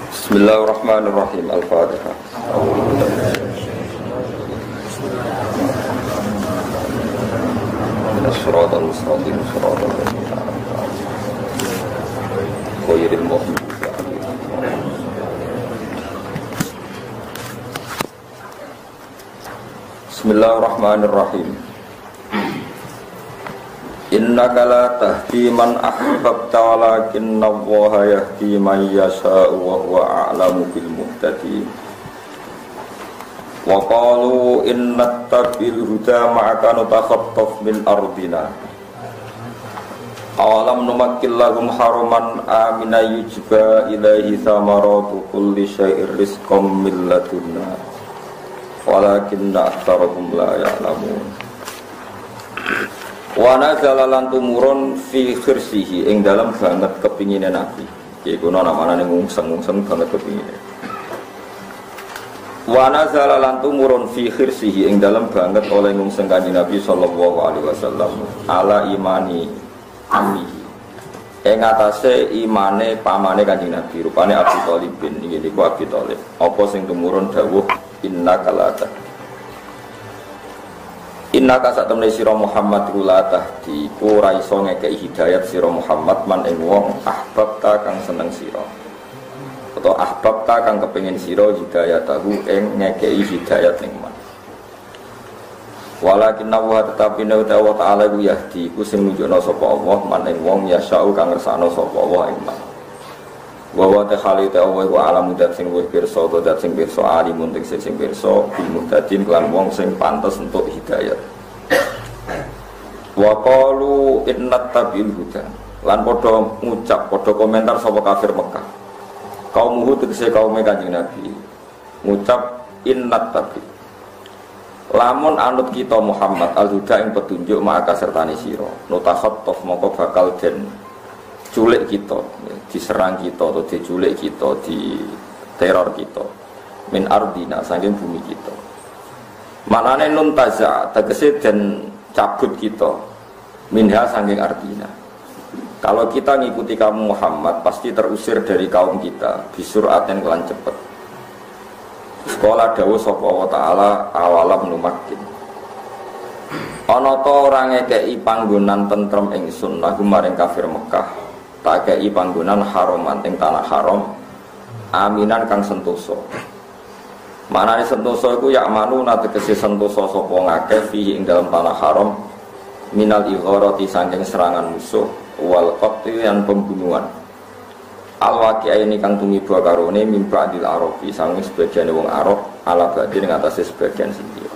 Bismillahirrahmanirrahim. Al-Fatihah. As-siratal mustaqim, siratal ladzina an'amta 'alaihim ghairil maghdubi 'alaihim. Bismillahirrahmanirrahim. Innaka la tahdi man ahbabta walakinna Allaha yahdi man yasha'u wa huwa a'lamu bil muhtadin. Wa qalu inna tabil huda ma'aka nutakhattaf min ardina. Awalam numakkil lahum haraman amina yujba ilaihi thamaratu kulli syai'ir rizqan min ladunna walakinna aktsarahum la ya'lamun. Wa nazala lan tumurun fi khirsihi ing dalam banget kepingine Nabi. Iki kuna namane ngungseng-ngungseng banget kepingine. Wa nazala lan tumurun fi khirsihi ing dalam banget oleh ngungseng Kanjeng Nabi sallallahu alaihi wasallam ala imani ammihi. Ing atase imane pamane Kanjeng Nabi rupane Abi Thalib bin iki niku Abi Thalib. Apa sing tumurun dawuh innaka la Innaka satemene sira Muhammad kula tahdi ku ora iso ngekeki hidayat sira Muhammad man ing wong ahbabta kang seneng sira atau ahbabta kang kepengin sira hidayatahu ing ngekeki hidayat ning man walakin wa tetapi Allah taala ku yahdi ku sing nunjukna sapa Allah man ing wong yasau kang ngersakno sapa Allah ing man wa wa ta khali ta wa alam dat sing wis pirsa to dat sing pirsa alimun sing pirsa bil muhtadin kelan wong sing pantes untuk hidayat. Wa qalu innat tabil huda lan padha ngucap padha komentar sapa kafir Mekah. Kaum Hud tegese kaum Kanjeng Nabi ngucap innat tabil lamun anut kita Muhammad al-huda ing petunjuk maka sertane sira nutakhattaf mongko bakal den culik kita, diserang kita atau diculik kita, di teror kita min ardina saking bumi kita. Manane nun taza tegese den cabut kita minha saking ardina. Kalau kita ngikuti kamu Muhammad pasti terusir dari kaum kita bisuraten kelan cepet. Sekolah dawuh sapa wa taala awalam numakin. Ana ta ora ngekeki panggonan tentrem ingsun lagu maring kafir Mekah. Tak kei panggonan haraman ing tanah haram aminan kang sentosa. Manane sentosa iku ya manuna tegese sentosa sapa ngakeh fihi ing dalam tanah haram minal igharati saking serangan musuh wal qatl lan pembunuhan. Al waqi'a ini kang tumiba karone min ba'dil arabi saking sebagian wong Arab ala badhe ing atase sebagian sendiri.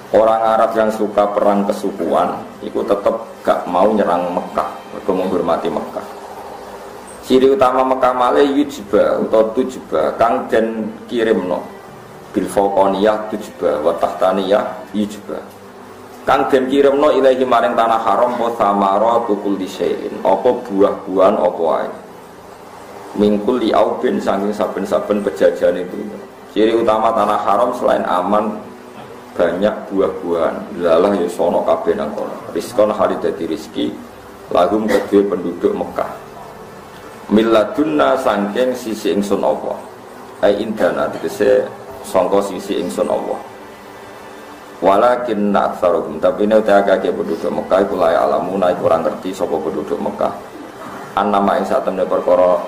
Orang Arab yang suka perang kesukuan itu tetap gak mau nyerang Mekah mereka menghormati Mekah. Ciri utama Mekah male yujba atau tujba kang den kirimno bil fauqaniyah tujba wa tahtaniyah yujba kang den kirimno ilahi maring tanah haram wa samaratu kulli syai'in apa buah-buahan apa wae mingkul li aubin saking saben-saben pejajane itu. Ciri utama tanah haram selain aman banyak buah-buahan lalah ya sono kabeh nang kono rizqon halidati rizki lagum kedue penduduk Mekah milladunna saking sisi ingsun Allah ai indana tegese sangka sisi ingsun Allah walakin aktsaruhum tapi nek akeh penduduk Mekah iku la alamuna iku ora ngerti sapa penduduk Mekah annama ing satemene perkara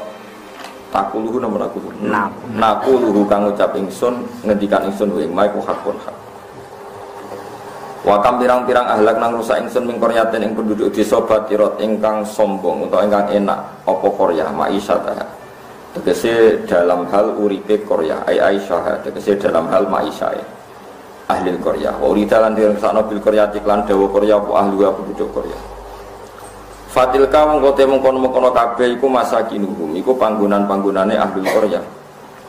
takuluhu namun aku nakuluhu kang ngucap ingsun ngendikan ingsun ing maiku hakun hak. Wakam pirang-pirang ahlak nang rusak ingsun ming qaryatin ing penduduk desa Batirot ingkang sombong utawa ingkang enak apa qarya ma'isyatah. Tegese dalam hal uripe qarya ai Aisyah tegese dalam hal ma'isyah. Ahli qarya uri dalan direngsakno bil qarya iklan dawa qarya apa ahli penduduk qarya. Fatilka mongko mengkono-mengkono kabeh iku masakinuhum iku panggonan-panggonane ahli qarya.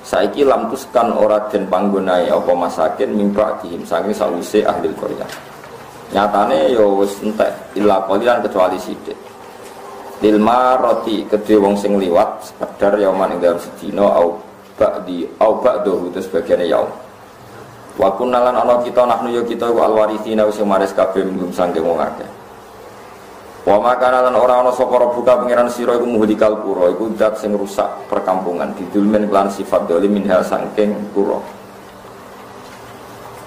Saiki lam tuskan ora den panggonane apa masakin mimpa dihim saking sawise ahli qarya. Nyatane ya wis entek illa qalilan kecuali sithik. Lil marati kedhe wong sing liwat sekedar yauman ing dalem sedina au ba'dahu terus bagiane yaum. Wa kunnalan ana kita nahnu ya kita wa alwarithina sing maris kabeh minum saking wong akeh. Wa makana lan ora ana sapa buka pangeran sira iku muhlikal qura iku zat sing rusak perkampungan didulmen kelan sifat dolim minha saking qura.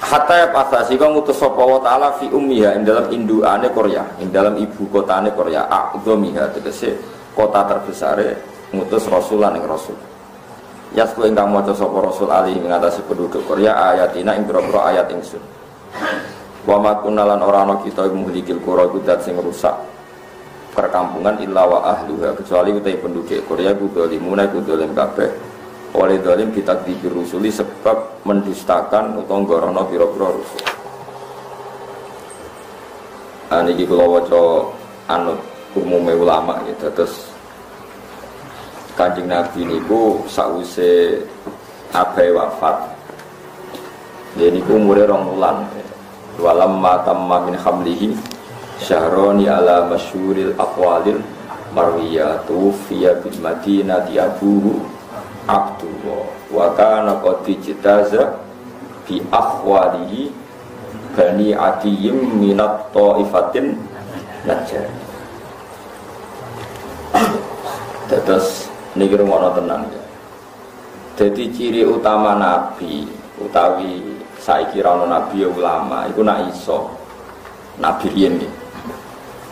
Hatta ya pasasi kang ngutus sapa wa taala fi ummiha ing dalam induane Korea, ing dalam ibu kotane Korea, aqdamiha tegese kota terbesare ngutus rasulan ing rasul. Yasku ingkang maca sapa rasul ali ing atase penduduk Korea ayatina ing boro-boro ayat ingsun. Wa ma kunalan ora ana kita muhlikil qura iku zat sing rusak perkampungan illa wa ahluha kecuali utai penduduk Korea kudu limuna kudu lim kabeh oleh dolim ditakdir rusuli sebab mendustakan utawa ngorono pira-pira rusul. Niki kula waca anut umume ulama gitu. Terus Kanjeng Nabi niku sawise abai wafat. Dia niku umure 2 wulan. Walamma tamma min hamlihi syahroni ala masyuril aqwalil marwiyatu fiya bil madinati abuhu abdullah wa kana qad jitaza bi akhwalihi bani adiyim minat ta'ifatin najjar. Terus niki rumono tenan ya. Jadi ciri utama nabi utawi saiki ra ono nabi ya ulama iku nak iso nabi riyen nggih.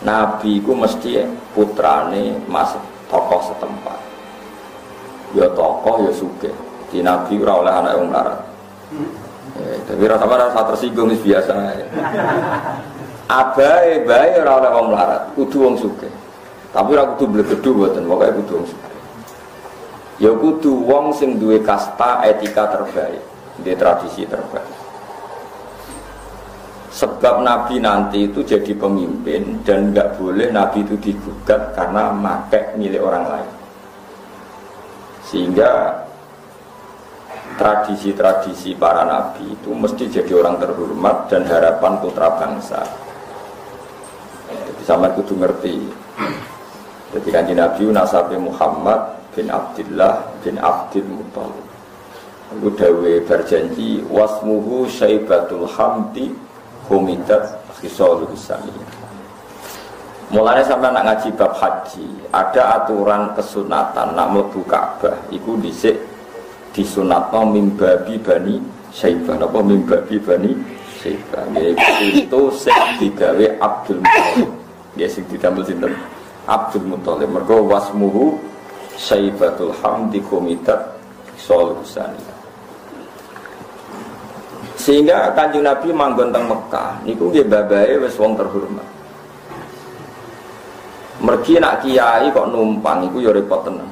Nabi iku mesti putrane mas tokoh setempat. Ya tokoh ya sugih. Di nabi ora oleh anak wong larat. Tapi rasa tersinggung wis biasa ae. Abae ora oleh wong larat, kudu wong sugih. Tapi ora kudu blegedu mboten, pokoke kudu wong sugih. Ya kudu wong sing duwe kasta etika terbaik, duwe tradisi terbaik. Sebab Nabi nanti itu jadi pemimpin dan nggak boleh Nabi itu digugat karena makai milik orang lain. Sehingga tradisi-tradisi para Nabi itu mesti jadi orang terhormat dan harapan putra bangsa. Jadi sama kudu ngerti. Jadi Kanjeng Nabi nasabe Muhammad bin Abdullah bin Abdul Muthalib. Lalu dawe berjanji wasmuhu Syaibatul Hamdi Humidat Khisalul Husamiyah. Mulanya sampai nak ngaji bab haji, ada aturan kesunatan nak mlebu Ka'bah iku dhisik disunatno mimbabi bani Syaibah. Apa mimbabi bani Syaibah? Itu sing digawe Abdul Muthalib. Dia sing didamel sinten? Abdul Muthalib. Mergo wasmuhu Syaibatul Hamdi Humidat Khisalul Husamiyah. Sehingga Kanjeng Nabi manggon teng Mekah niku nggih babahe wis wong terhormat. Mergi nak kiai kok numpang iku ya repot tenan.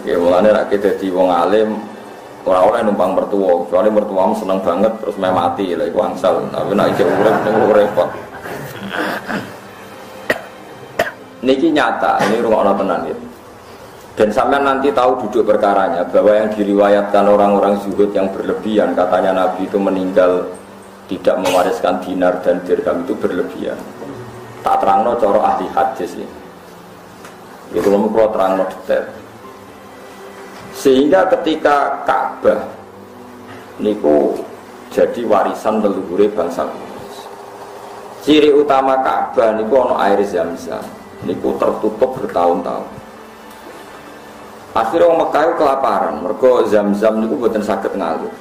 Nggih mulane nek dadi wong alim ora oleh numpang mertua, kecuali mertuamu seneng banget terus meh mati lha iku angsal. Tapi nek isih urip niku repot. Niki nyata, ini rungokno tenan gitu. Dan sampai nanti tahu duduk perkaranya bahwa yang diriwayatkan orang-orang zuhud yang berlebihan katanya Nabi itu meninggal tidak mewariskan dinar dan dirham itu berlebihan. Tak terangno cara ahli hadis ini. Itu kalau terangno detail. Sehingga ketika Ka'bah niku jadi warisan leluhur bangsa Quraisy. Ciri utama Ka'bah niku ono air Zam-Zam. Niku tertutup bertahun-tahun. Akhirnya orang Mekah kelaparan, mergo Zam-Zam niku boten saged ngalir.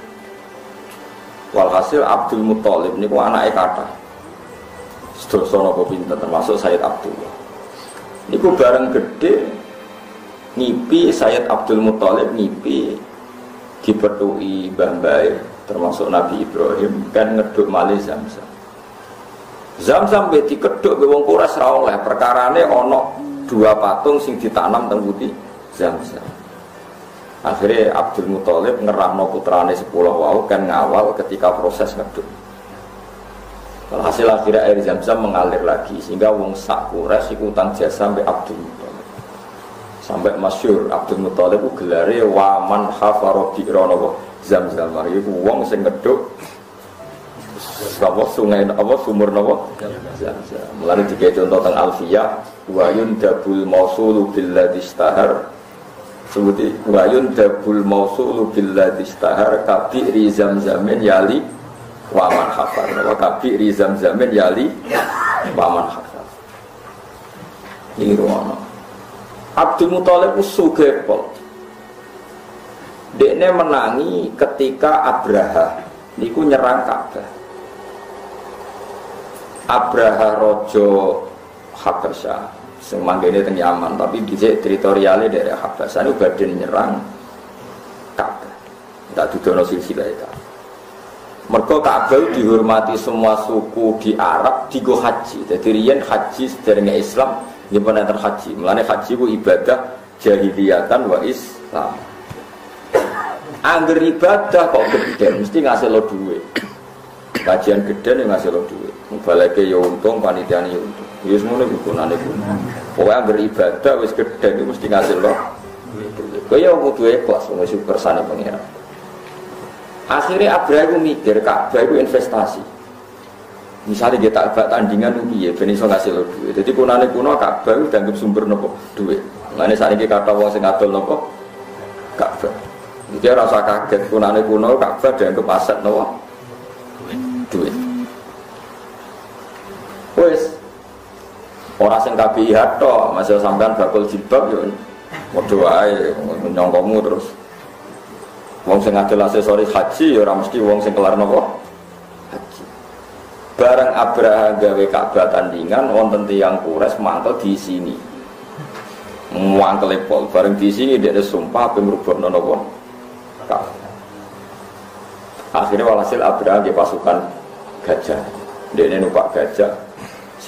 Walhasil Abdul Muthalib niku anake kathah. Sedasa napa pinten termasuk Sayyid Abdullah. Niku bareng gede ngipi Sayyid Abdul Muthalib ngipi dipethuki mbah-mbahe termasuk Nabi Ibrahim kan ngeduk malih Zam-Zam. Zam-Zam wis dikedhuk wong Quraisy ra oleh, perkarane ana 2 patung sing ditanam teng putih Zam-Zam. Akhirnya Abdul Muthalib ngerahno putrane 10 wau kan ngawal ketika proses ngeduk. Hasil akhirnya air Zam-Zam mengalir lagi sehingga wong sak Quraisy iku utang jasa sampai Abdul Muthalib. Sampai masyhur Abdul Muthalib ku gelare waman hafaro bi'rana Zam-Zam. Iku wong sing ngeduk sungai apa sumur napa Zam-Zam. Mulane dikek contoh teng Alfiyah wa yundabul mausulu billadzi istahar sebuti wayun dabul mausulu billadzi istahar kabi Zam-Zamin yali waman hafar wa kabi Zam-Zamin yali waman hafar. Iki rumono. Abdul Muthalib ku sugih pol. Dekne menangi ketika Abraha niku nyerang Ka'bah. Abraha raja Habasyah sing manggene teng Yaman, tapi dhisik teritoriale daerah Habasyah niku badhe nyerang Ka'bah. Tak dudono silsilah itu. Mergo Ka'bah dihormati semua suku di Arab digo haji. Jadi riyen haji sederenge Islam nggih enten haji. Mulane haji ku ibadah jahiliyatan wa Islam. Angger ibadah kok gede, mesti ngasih lo duit. Kajian gede nih ngasih lo duit. Mubalake ya untung, panitiane ya untung. Ya semono iku gunane ku. Pokoke angger ibadah wis gede iki mesti ngasih lo. Kaya kudu ikhlas wong wis kersane pengira. Akhirnya Abraha mikir Ka'bah itu investasi. Misalnya dia tak tandingan piye ben iso ngasih lo duit. Jadi kunane kuno Ka'bah itu dianggap sumber nopo duit. Mulane saiki kata wong sing adol nopo Ka'bah. Dia rasa kaget kunane kuno Ka'bah dianggap aset nopo duit. Wes ora sing kabeh to, masih sampean bakul jilbab yo padha wae nyongkomu terus. Wong sing adol aksesoris haji ya ora mesti wong sing kelar nopo haji. Bareng Abraha gawe Ka'bah tandingan wonten tiyang Quraisy mantel di sini. Muangkel pol bareng di sini dia sumpah ping rubokno nopo akhirnya walhasil Abraha di pasukan gajah dia numpak gajah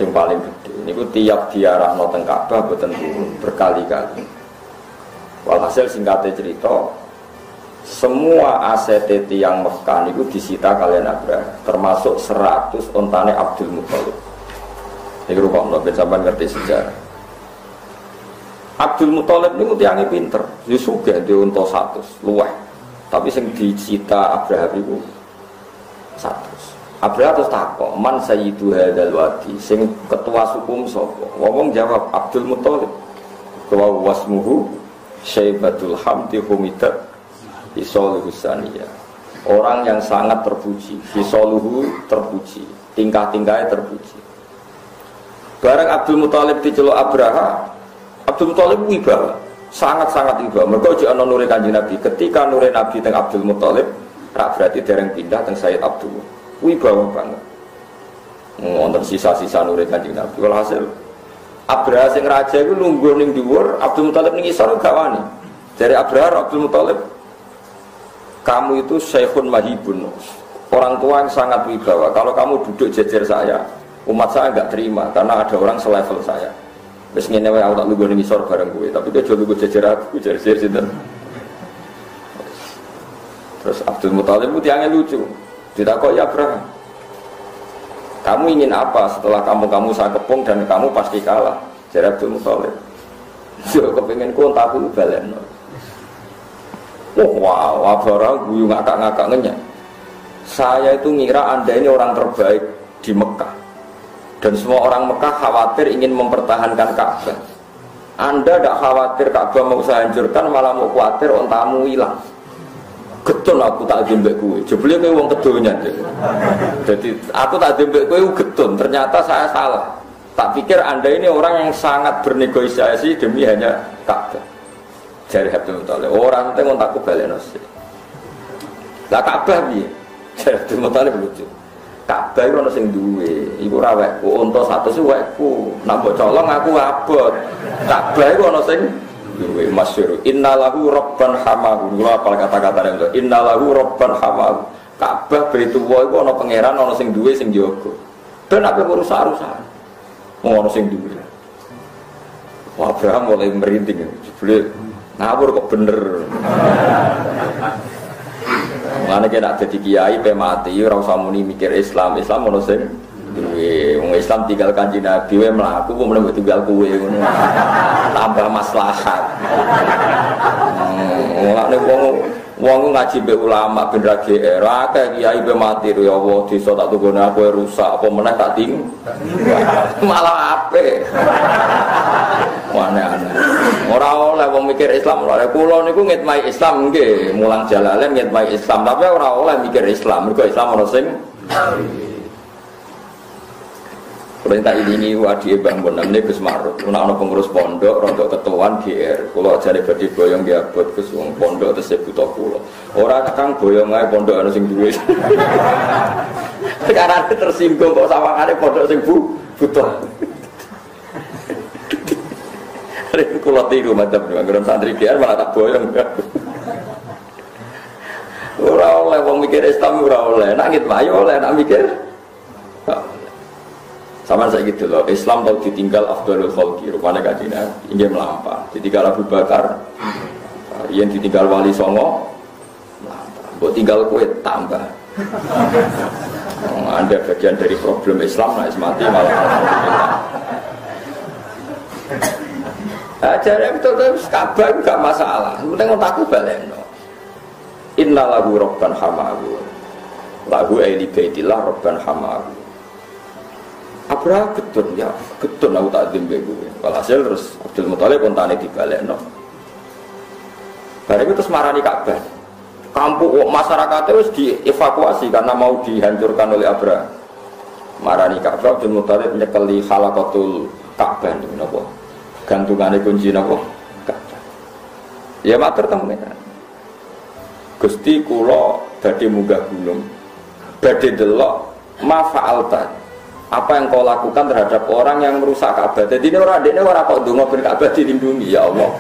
yang paling gede ini ku tiap diarahno teng Ka'bah boten turun berkali-kali. Walhasil singkatnya cerita semua aset yang Mekah itu disita kalian Abraha termasuk 100 ontane Abdul Muthalib. Ini rupanya ben sampean ngerti sejarah. Abdul Muthalib ini tiangnya pinter dia sugih dia unta 100 luweh. Tapi sing dicita Abraha itu 100. Abraha terus takok, man sayyidu hadzal wadi, sing ketua suku sapa? Wong jawab Abdul Muthalib. Wa wasmuhu Syaibatul Hamdi Humidat Isoluhu Saniyah. Orang yang sangat terpuji, Isoluhu terpuji, tingkah-tingkahnya terpuji. Barang Abdul Muthalib diceluk Abraha, Abdul Muthalib wibawa. Sangat-sangat wibawa. Mergo jek ana nure Kanjeng Nabi. Ketika nure Nabi teng Abdul Muthalib, rak berarti dereng pindah teng Sayyid Abdul. Wibawa banget. Wonten sisa-sisa nure Kanjeng Nabi. Walhasil Abraha sing raja iku lungguh ning dhuwur, Abdul Muthalib ning isor gak wani. Dari Abraha Abdul Muthalib, kamu itu syekhun mahibun. Orang tua yang sangat wibawa. Kalau kamu duduk jejer saya, umat saya enggak terima karena ada orang selevel saya. Wis ngene wae aku tak lungguh ning isor bareng kowe, tapi dia aja lungguh jejer aku, jejer sinten. Terus Abdul Muthalib itu tiangnya lucu. Ditakoki Abraha, kamu ingin apa setelah kamu saya kepung dan kamu pasti kalah? Jare Abdul Muthalib, yo kepengin ku entak aku baleno. Wow, Abraha guyu ngakak-ngakak ngenyek. Saya itu ngira Anda ini orang terbaik di Mekah. Dan semua orang Mekah khawatir ingin mempertahankan Ka'bah. Anda tidak khawatir Ka'bah mau saya hancurkan, malah mau khawatir ontamu hilang. Getun aku tak dembek kowe. Jebule kowe wong kedonya. Jadi aku tak dembek kowe getun. Ternyata saya salah. Tak pikir Anda ini orang yang sangat bernegosiasi demi hanya Ka'bah. Jari Abdul Muthalib, orang itu ngontakku baleno sih. Lah Ka'bah piye? Jari Abdul Muthalib lucu. Ka'bah itu ada yang duwe, itu rawekku, untuk satu sih wekku, nak mbok colong aku abot. Ka'bah itu ada yang duwe, masyhur. Innalahu robban hamahu, gua apal kata-kata yang itu. Innalahu robban hamahu. Ka'bah Baitullah itu ada pangeran, ada yang duwe, yang jaga. Dan apa yang rusak-rusak? Ada yang duwe. Wah, Abraham mulai merinding, jebule ngawur kok bener. Mulane kena dadi kiai pe mati ora usah muni mikir Islam ono sing duwe wong Islam tinggal Kanjeng Nabi wae mlaku kok meneh tinggal kowe ngono. Tambah maslahat. Mulane wong ngaji mbek ulama ben ra GR akeh kiai pe mati ya Allah desa tak tunggone aku rusak apa meneh tak ting. Malah apik. Aneh-aneh. Ora oleh wong mikir Islam ora. Kula niku ngitmai Islam nggih, mulang Jalalain ngitmai Islam, tapi ora oleh mikir Islam. Mergo Islam ono sing Perintah ini wadi Mbah Mun namine Gus Marut. Ana pengurus pondok, rontok ketuaan GR. Kula ajane badhe boyong nggih abot Gus wong pondok tesih buta kula. Ora kang boyong ae pondok ana sing duwe. Sekarang tersinggung kok sawangane pondok sing buta. Rek kula tiru madzhab anggere santri GR malah tak boyong. Ora oleh wong mikir Islam ora oleh. Nek ngit wae oleh nek mikir. Sama saya gitu loh, Islam kalau ditinggal afdalul khalqi, rupanya kajian ini melampah. Ditinggal Abu Bakar, yang ditinggal Wali Songo, melampah. Buat tinggal kue tambah. Anda bagian dari problem Islam, nah mati malah alhamdulillah. Ajarnya betul-betul kabar gak masalah. Penting otakku balik no. Inna lahu robban hamahu, lahu aili baitillah robban hamahu. Abrah getun ya, getun aku tak dimbe gue. Walhasil terus Abdul Muthalib kontane dibalekno. Bareng itu terus marani Ka'bah. Kampung masyarakatnya harus dievakuasi karena mau dihancurkan oleh Abrah. Marani Ka'bah, Abdul Muthalib nyekeli halaqatul Ka'bah niku napa? Gantungane kunci napa? Ka'bah. Ya matur temen. Gusti kula badhe munggah gunung. Badhe delok ma fa'alta. Apa yang kau lakukan terhadap orang yang merusak Ka'bah? Jadi ini orang kok donga ben Ka'bah dilindungi. Ya Allah,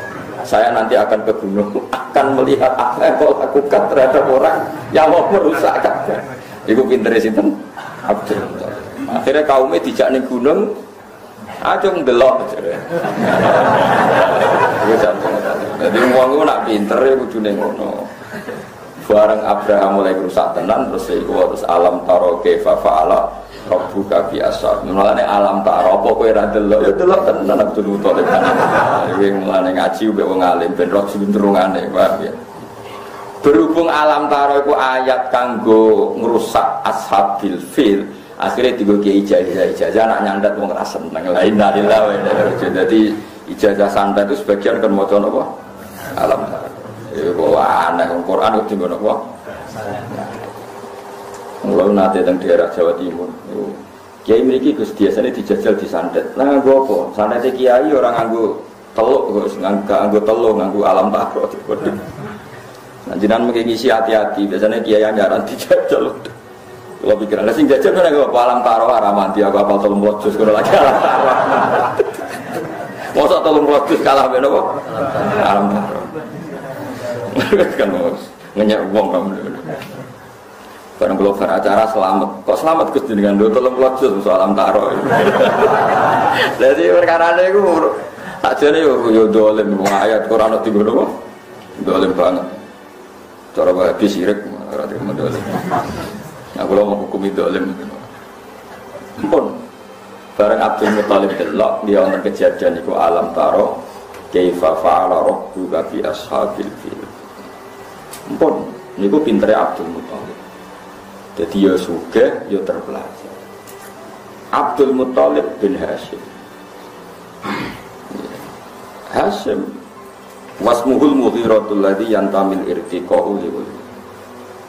saya nanti akan ke gunung, akan melihat apa yang kau lakukan terhadap orang yang mau merusak Ka'bah. Iku pintere sinten? Abdul Muthalib. Akhirnya kaumnya dijak ning gunung, aja ndelok jare. Jadi wong iku nak pinter ya kudune ngono. Bareng Abraham mulai rusak tenan terus alam taro kaifa fa'ala Rabbuka bi ashab. Mulane alam tak apa kowe ra delok ya delok tenan Abdul Muthalib. Iki mulane ngaji mbek wong alim ben roh jundrungane, paham ya. Berhubung alam taro iku ayat kanggo ngrusak ashabil fil, akhirnya digo kiai ijazah nak nyandat wong ra seneng. La ilaha illallah. Jadi ijazah santet itu sebagian kan maca napa? Alam taro. Iku aneh Al-Qur'an kok digo napa? Mulai nanti teng daerah Jawa Timur, kiai memiliki biasanya dijajal di santet. Nah, gue apa? Santetnya kiai orang nganggu teluk, nganggu teluk, nganggu alam taro. Nah, jinan mengisi hati-hati. Biasanya kiai yang jarang dijajal. Kalau pikiran, sing jajal kan apa alam taro, aramanti, aku apa tolong lojus, kalau lagi alam taro. Masa tolong lojus kalah beda apa? Alam taro. Kan ngenyak uang kamu. Barang kalau beracara selamat, kok selamat Gus dengan do tolong lojus soal alam taro. Jadi perkara itu sakjane yo dolen ayat Quran itu ngono. Dolen banget. Cara wae sirik ora terima dolen. Nah kalau mau hukumi dolen pun barang Abdul Muthalib delok dia wonten kejadian iku alam taro kaifa fa'ala rabbuka bi ashabil fil. Pun niku pintere Abdul Muthalib. Jadi ya sugih, ya terpelajar. Abdul Muthalib bin Hashim. Hashim wasmuhul mughiratul ladzi yantamil irtiqa'u liwali.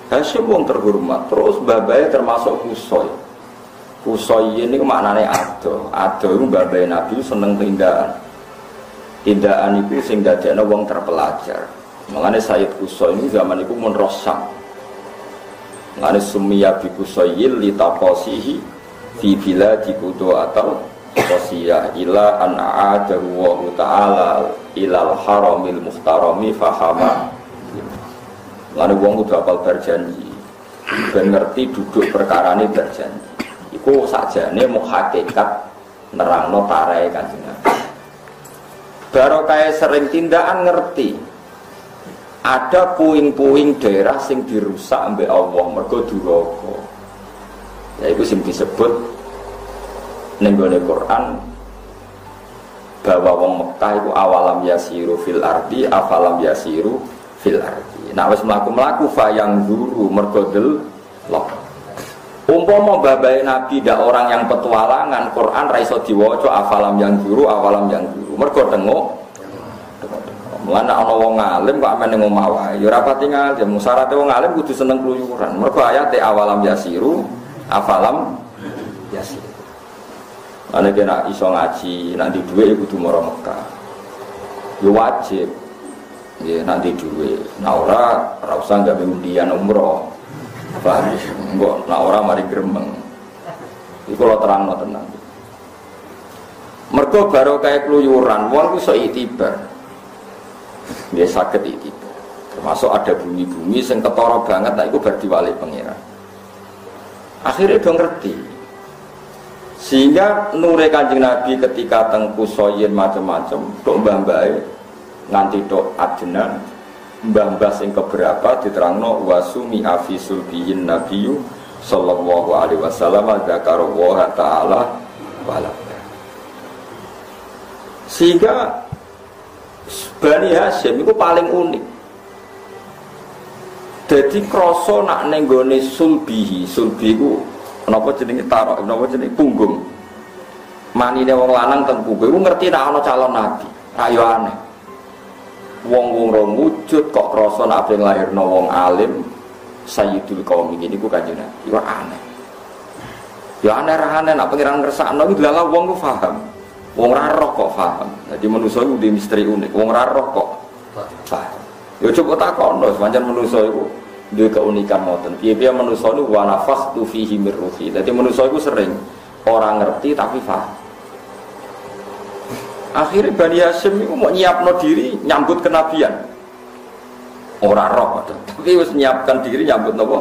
Hashim wong terhormat, terus babae termasuk Kusoi. Kusoi ini maknane ado. Ado iku babae Nabi seneng tindakan. Tindakan itu sing dadekno wong terpelajar. Makane Sayyid Kusoi ini zaman iku mun rosam. Ngane summiya bi Kusayil li taqasihi fi biladi kudu atau qasiyah ila an a'adahu wa ta'ala ilal haramil muhtarami fahama. Ngane wong kudu apal berjanji ben ngerti duduk perkarane berjanji. Iku sakjane mung hakikat nerangno tarahe Kanjeng Nabi. Barokah sering tindakan ngerti. Ada puing-puing daerah sing dirusak ambek Allah mergo duraka. Ya iku sing disebut ning gone Quran bahwa wong Mekah iku awalam yasiru fil ardi afalam yasiru fil ardi. Nek wis mlaku-mlaku fayang guru mergo delok. Umpama babae Nabi ndak orang yang petualangan, Quran ra iso diwaca afalam yang guru mergo tengok. Mulane ana wong alim kok amen ning omah wae ya ora pati ngalim. Syaratnya wong alim kudu seneng kluyuran. Mergo ayate awalam yasiru, afalam yasiru. Ane kena iso ngaji, nanti duwe kudu mara Mekah. Ya wajib. Ya nanti duwe. Nah ora usah gawe undian umroh. Paham? Engko nah ora mari gremeng. Iku kula terangno tenan. Mergo barokah kluyuran wong ku iso itibar. Ya saged itibar. Termasuk ada bumi-bumi sing ketara banget tak iku bar diwali pangeran. Akhirnya do ngerti. Sehingga nure Kanjeng Nabi ketika teng Kusoyin macam-macam tok mbah-mbahe nganti tok adnan mbah-mbah sing keberapa diterangno wasumi afisul biyin nabiyyu sallallahu alaihi wasallam dzakarallaha taala wala. Sehingga Bani Hasyim itu paling unik. Jadi kroso nak nenggone sulbihi ku kenapa jenenge tarok, kenapa jenenge punggung. Manine wong lanang teng punggung iku ngerti nek ana calon nabi. Ayo aneh. Wong rong wujud kok kroso nak ben lahirno wong alim sayyidul qaum iki niku Kanjeng Nabi. Iku aneh. Ya aneh-aneh nak pengiran ngersakno iku dalah wong ku paham. Wong ra roh kok paham. Dadi manusa iku di misteri unik. Wong ra roh kok paham. Ya coba takono, pancen manusa iku duwe keunikan ngoten. Piye-piye manusa niku wa nafakhtu fihi mir ruhi. Dadi manusa iku sering ora ngerti tapi paham. Akhirnya Bani Hasyim itu mau nyiapno diri nyambut kenabian. Ora roh tapi wis nyiapkan diri nyambut napa?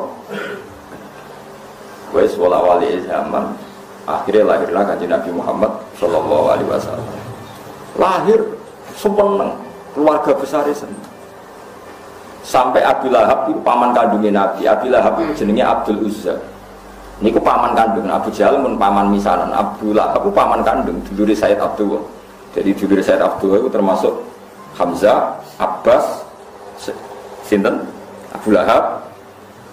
Wis wala-wali zaman. Akhirnya lahirlah Kanjeng Nabi Muhammad sallallahu alaihi wasallam. Lahir seneng, keluarga besar seneng. Sampai Abu Lahab itu paman kandungnya Nabi. Abu Lahab itu jenenge Abdul Uzza. Niku paman kandung. Abu Jahal pun paman misanan. Abu Lahab itu paman kandung dulure Sayyid Abdullah. Jadi dulure Sayyid Abdullah itu termasuk Hamzah, Abbas, sinten? Abu Lahab,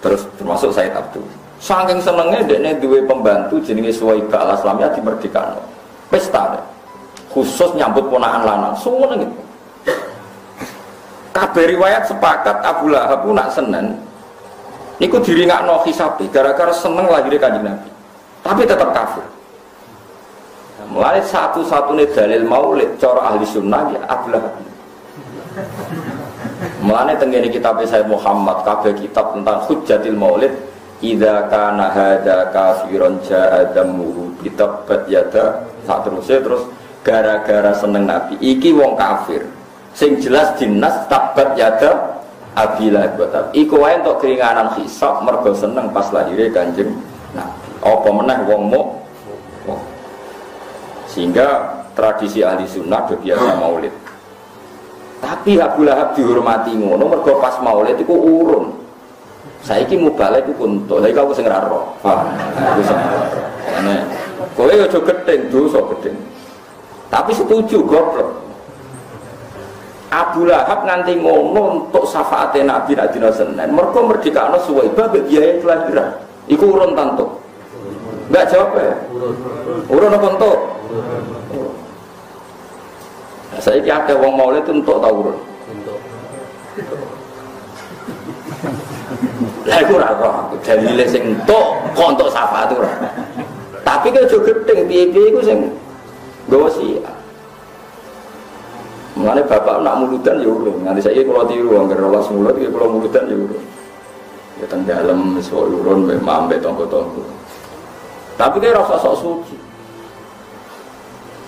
terus termasuk Sayyid Abdullah. Saking senengnya dekne duwe pembantu jenenge Suwaibah al-Aslamiyah dimerdekakno. Pesta khusus nyambut ponakan lanang. Semua gitu. Kabeh riwayat sepakat Abu Lahab nak Senin niku diringakno hisabe gara-gara seneng lahirnya Kanjeng Nabi. Tapi tetap kafir. Mulai satu-satunya dalil maulid cara ahli sunnah ya Abu Lahab. Mulane tengene kitab Sayyid Muhammad kabeh kitab tentang Hujjatil Maulid idza kana hadza kafiron ja'a damuhu bitabat yada sak terus gara-gara seneng Nabi iki wong kafir sing jelas dinas tabat yada abila batab iku wae entuk keringanan hisab mergo seneng pas lahire Kanjeng Nabi apa meneh wong sehingga tradisi ahli sunnah do biasa maulid tapi Abu Lahab dihormati ngono mergo pas maulid iku urun. Saiki mubalek iku kuntuk. Saiki aku sing ra roh. Aku sing ra roh. Ana kowe aja gedeng dosa gedeng. Tapi setuju goblok. Abu Lahab nganti ngono untuk syafaate Nabi nek dina Senin. Mergo merdekakno Suwaibah mbek biaya kelahiran. Iku urun tantuk. Enggak jawab ya? Urun apa entuk? Saiki akeh wong maulid entuk ta urun? Entuk. Lah iku ora roh, dalile sing entuk kok entuk syafaat ora. Tapi kok aja gedeng piye-piye iku sing nggawa siap. Mulane bapak nak muludan ya urung, nganti saiki kula tiru angger 12 mulut iki kula muludan ya urung. Ya teng dalem wis urun mek mambe tangga-tangga. Tapi kaya rasa sok suci.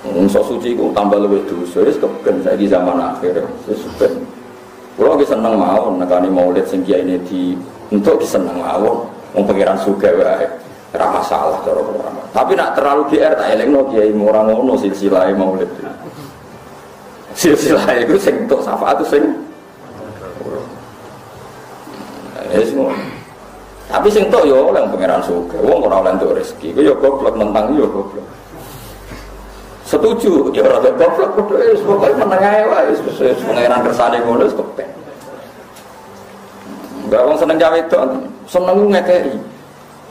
Sok suci iku tambah luwih dosa wis keben saiki zaman akhir wis ben. Kula ki seneng mawon nekani maulid sing kiyaine di untuk diseneng mawon wong pangeran sugih wae ora masalah cara ora. Tapi nak terlalu GR tak elingno kiai ora ngono silsilah maulid. Silsilah iku sing entuk syafaat sing wis ngono. Tapi sing entuk yo oleh pangeran sugih. Wong ora oleh entuk rezeki. Ku yo goblok nentang yo goblok. Setuju, ya ora goblok kudu wis pokoke meneng ae wae wis pangeran kersane ngono wis kepen. Enggak wong seneng cawe itu, seneng ngekeki.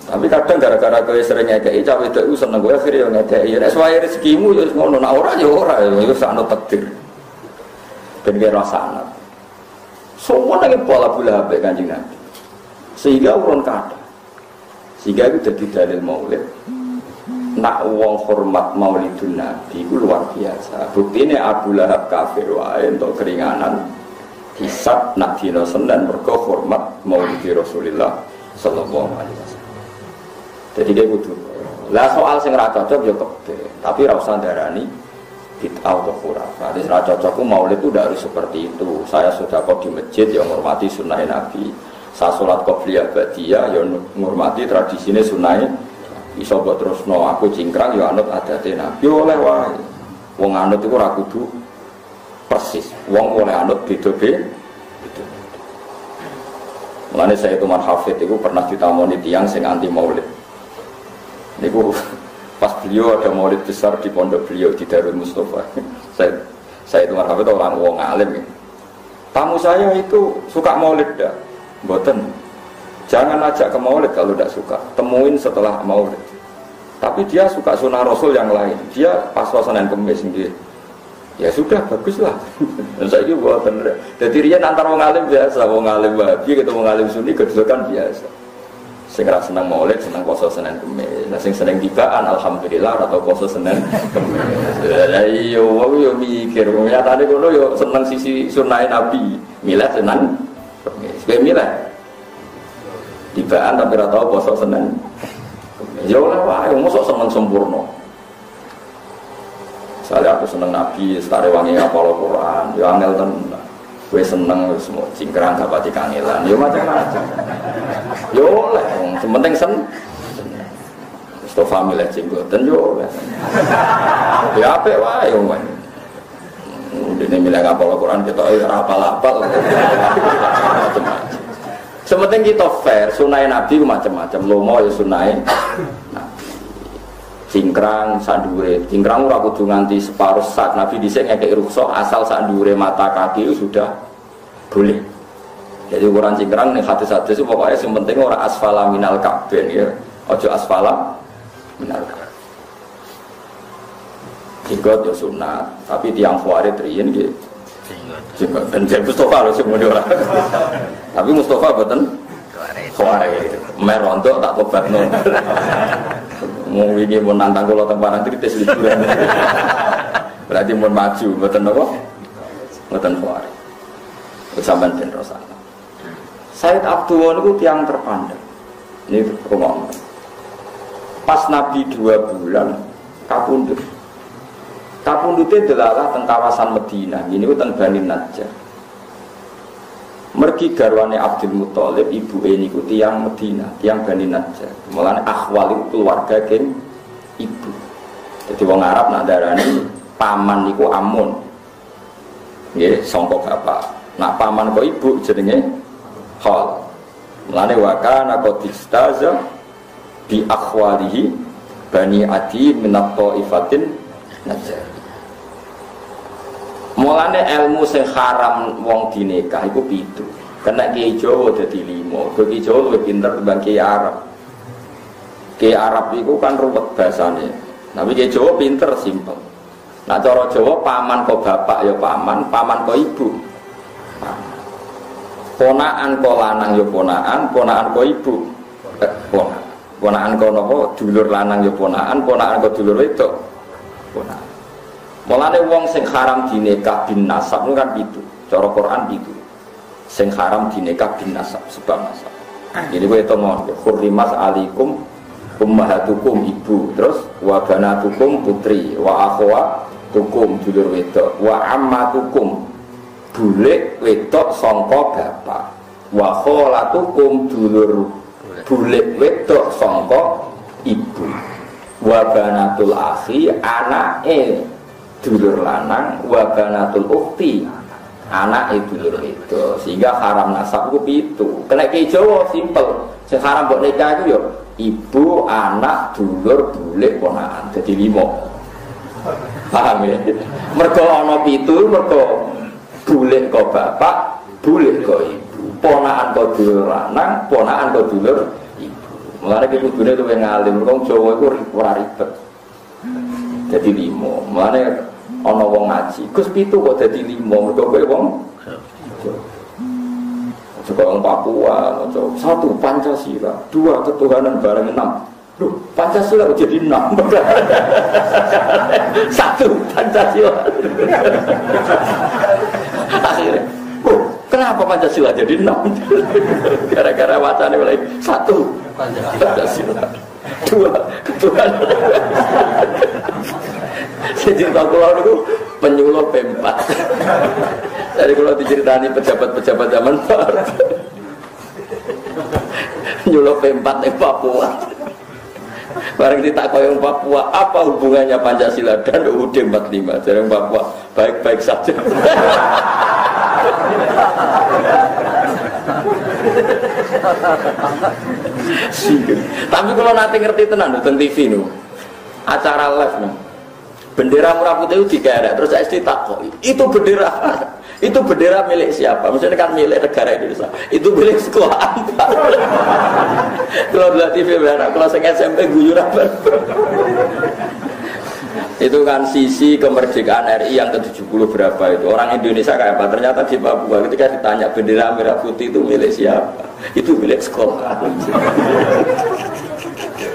Tapi kadang gara-gara kowe sering ngekeki cawe itu seneng kowe akhire yo ngekeki. Nek suwae rezekimu yo ngono, nek ora yo ora, iku sakno takdir. Ben kira sanad. Semua lagi pola bola ambek Kanjeng Nabi. Sehingga urun kada. Sehingga itu jadi dalil maulid. nak wong hormat Maulidun Nabi itu luar biasa. Buktinya Abu Lahab kafir wae untuk keringanan hisab nak dina Senin mergo hormat Maulid Rasulullah sallallahu alaihi wasallam. Jadi dia kudu. Lah soal sing ra cocok ya kebe, tapi ra usah darani bid'ah atau khurafat. Wis ra cocok ku Maulid itu udah harus seperti itu. Saya sudah kok di masjid yang menghormati sunnah Nabi. Saya sholat qobliyah ba'diyah ya menghormati tradisine sunnah. Iso mbok terusno aku cingkrang ya anut adate Nabi oleh wae. Wong anut iku ora kudu persis. Wong oleh anut beda-beda. Mulane saya itu Hafid itu pernah ditamoni tiyang sing anti Maulid. Niku pas beliau ada Maulid besar di pondok beliau di Darul Mustafa. Saya itu Hafid orang wong alim. Tamu saya itu suka Maulid dah. Mboten. Jangan ajak ke Maulid kalau tidak suka. Temuin setelah Maulid. Tapi dia suka sunnah Rasul yang lain. Dia pas Senin Kemis dia. Ya sudah baguslah. Dan saya juga mboten. Jadi riyen antar wong alim biasa, wong alim Wahabi ketemu wong alim Sunni kedudukan biasa. Sing ra seneng Maulid, seneng poso Senin Kemis. Nah sing seneng tibaan alhamdulillah atau poso Senin Kemis. Lah iya wong yo mikir, nyatane kono yo seneng sisi sunnah Nabi. Milih Senin Kemis. Kowe milih tibaan tapi ora tau poso Senin. Ya oleh wae, mosok seneng sempurna. Saya aku seneng Nabi, setare wangi ngapal Quran, ya angel tenan. Kowe seneng semua cingkrang gak pati kangelan, ya macam-macam. Ya oleh, sementing Mustafa milih jenggoten yo oleh. Ya apik wae yo men. Dene milih ngapal Quran kita ora apal-apal. Sementing kita fair, sunai Nabi macam-macam. Lomo ya sunai Nabi. Cingkrang sandure, cingkrang ora kudu nganti separuh sak. Nabi dhisik ngekek rukhsah asal sandure mata kaki itu sudah boleh. Jadi ukuran cingkrang ning hadis-hadis itu pokoknya yang penting ora asfala minal ka'bain ya. Aja asfala minal ka'bain. Jenggot ya sunat, tapi tiang khawarij riyen nggih jenggot. Ben Mustafa lho sing muni ora. Tapi Mustafa boten khawarij. Merontok tak tobatno. Mau ini mau nantang kalau temparan kritis liburan. Berarti mau maju, betul apa? Betul kuari. Sampai den Rosana. Said Abdul itu tiang terpandang. Ini rumah. Pas Nabi 2 bulan kapundut. Kapundutnya adalah tentang kawasan Medina. Ini itu tentang Bani Najjar. Mergi garwane Abdul Muthalib ibu ini ku tiang Medina, tiang Bani Najjar. Mulane akhwal itu keluarga geng ibu. Jadi wong Arab nak darani paman niku amun. Nggih, sangka bapak. Nak paman kok ibu jenenge khal. Mulane wa kana qad istaza bi akhwalihi Bani Adi min at-Taifatin Najjar. Mulane ilmu sing haram wong dinikah iku 7. Kena Kiai Jawa dadi 5. Kiai Jawa luwih pinter timbang Kiai Arab. Kiai Arab iku kan ruwet bahasane. Tapi Kiai Jawa pinter simpel. Nah cara Jawa paman kok bapak ya paman, paman kok ibu. Ponakan kok lanang ya ponakan, ponakan kok ibu. Ponakan kok napa dulur lanang ya ponakan, ponakan kok dulur wedok. Ponakan. Mulane wong sing haram dinikah bin nasab itu kan itu, cara Quran itu. Sing haram dinikah bin nasab sebab nasab. Jadi kowe itu mau hurrimat alaikum ummahatukum ibu, terus wa banatukum putri, wa akhwatukum dulur wedok, wa ammatukum bulik wedok sangka bapak, wa kholatukum dulur bulik wedok sangka ibu, wa banatul akhi anake dulur lanang wa banatul ukhti anak dulur itu, sehingga haram nasab itu 7. Kena Kiai Jawa simpel, sing haram mbok nikah itu ya ibu, anak, dulur, bulik, ponakan. Jadi 5. Paham ya? Mergo ana 7, mergo bulik kok bapak, bulik kok ibu, ponakan kok dulur lanang, ponakan kok dulur ibu. Mulane iki kudune luwih ngalim, wong Jawa iku ora ribet. Jadi 5. Mulane ana wong ngaji, Gus 7 kok dadi 5, mergo kowe wong juga orang Papua, 1 Pancasila, 2 ketuhanan bareng 6. Loh, Pancasila jadi 6. Satu Pancasila. Akhirnya, kenapa Pancasila jadi 6? Gara-gara wacana mulai 1 Pancasila, 2 Ketuhanan. Cerita kula niku penyuluh P4. Jadi kalau diceritani pejabat-pejabat zaman baru, nyuluh P4 di Papua. Barang ditakoi yang Papua, apa hubungannya Pancasila dan UUD 45? Jadi Papua baik-baik saja. Tapi kalau nanti ngerti tenan tentang TV nu, acara live nu, bendera merah putih itu digarek, terus saya ditakoi, itu bendera milik siapa? Maksudnya kan milik negara Indonesia. Itu milik sekolah apa? Kalau di TV benar, kalau saya SMP guyon apa? Itu kan sisi kemerdekaan RI yang ke-70 berapa itu. Orang Indonesia kayak apa? Ternyata di Papua ketika ditanya bendera merah putih itu milik siapa? Itu milik sekolah.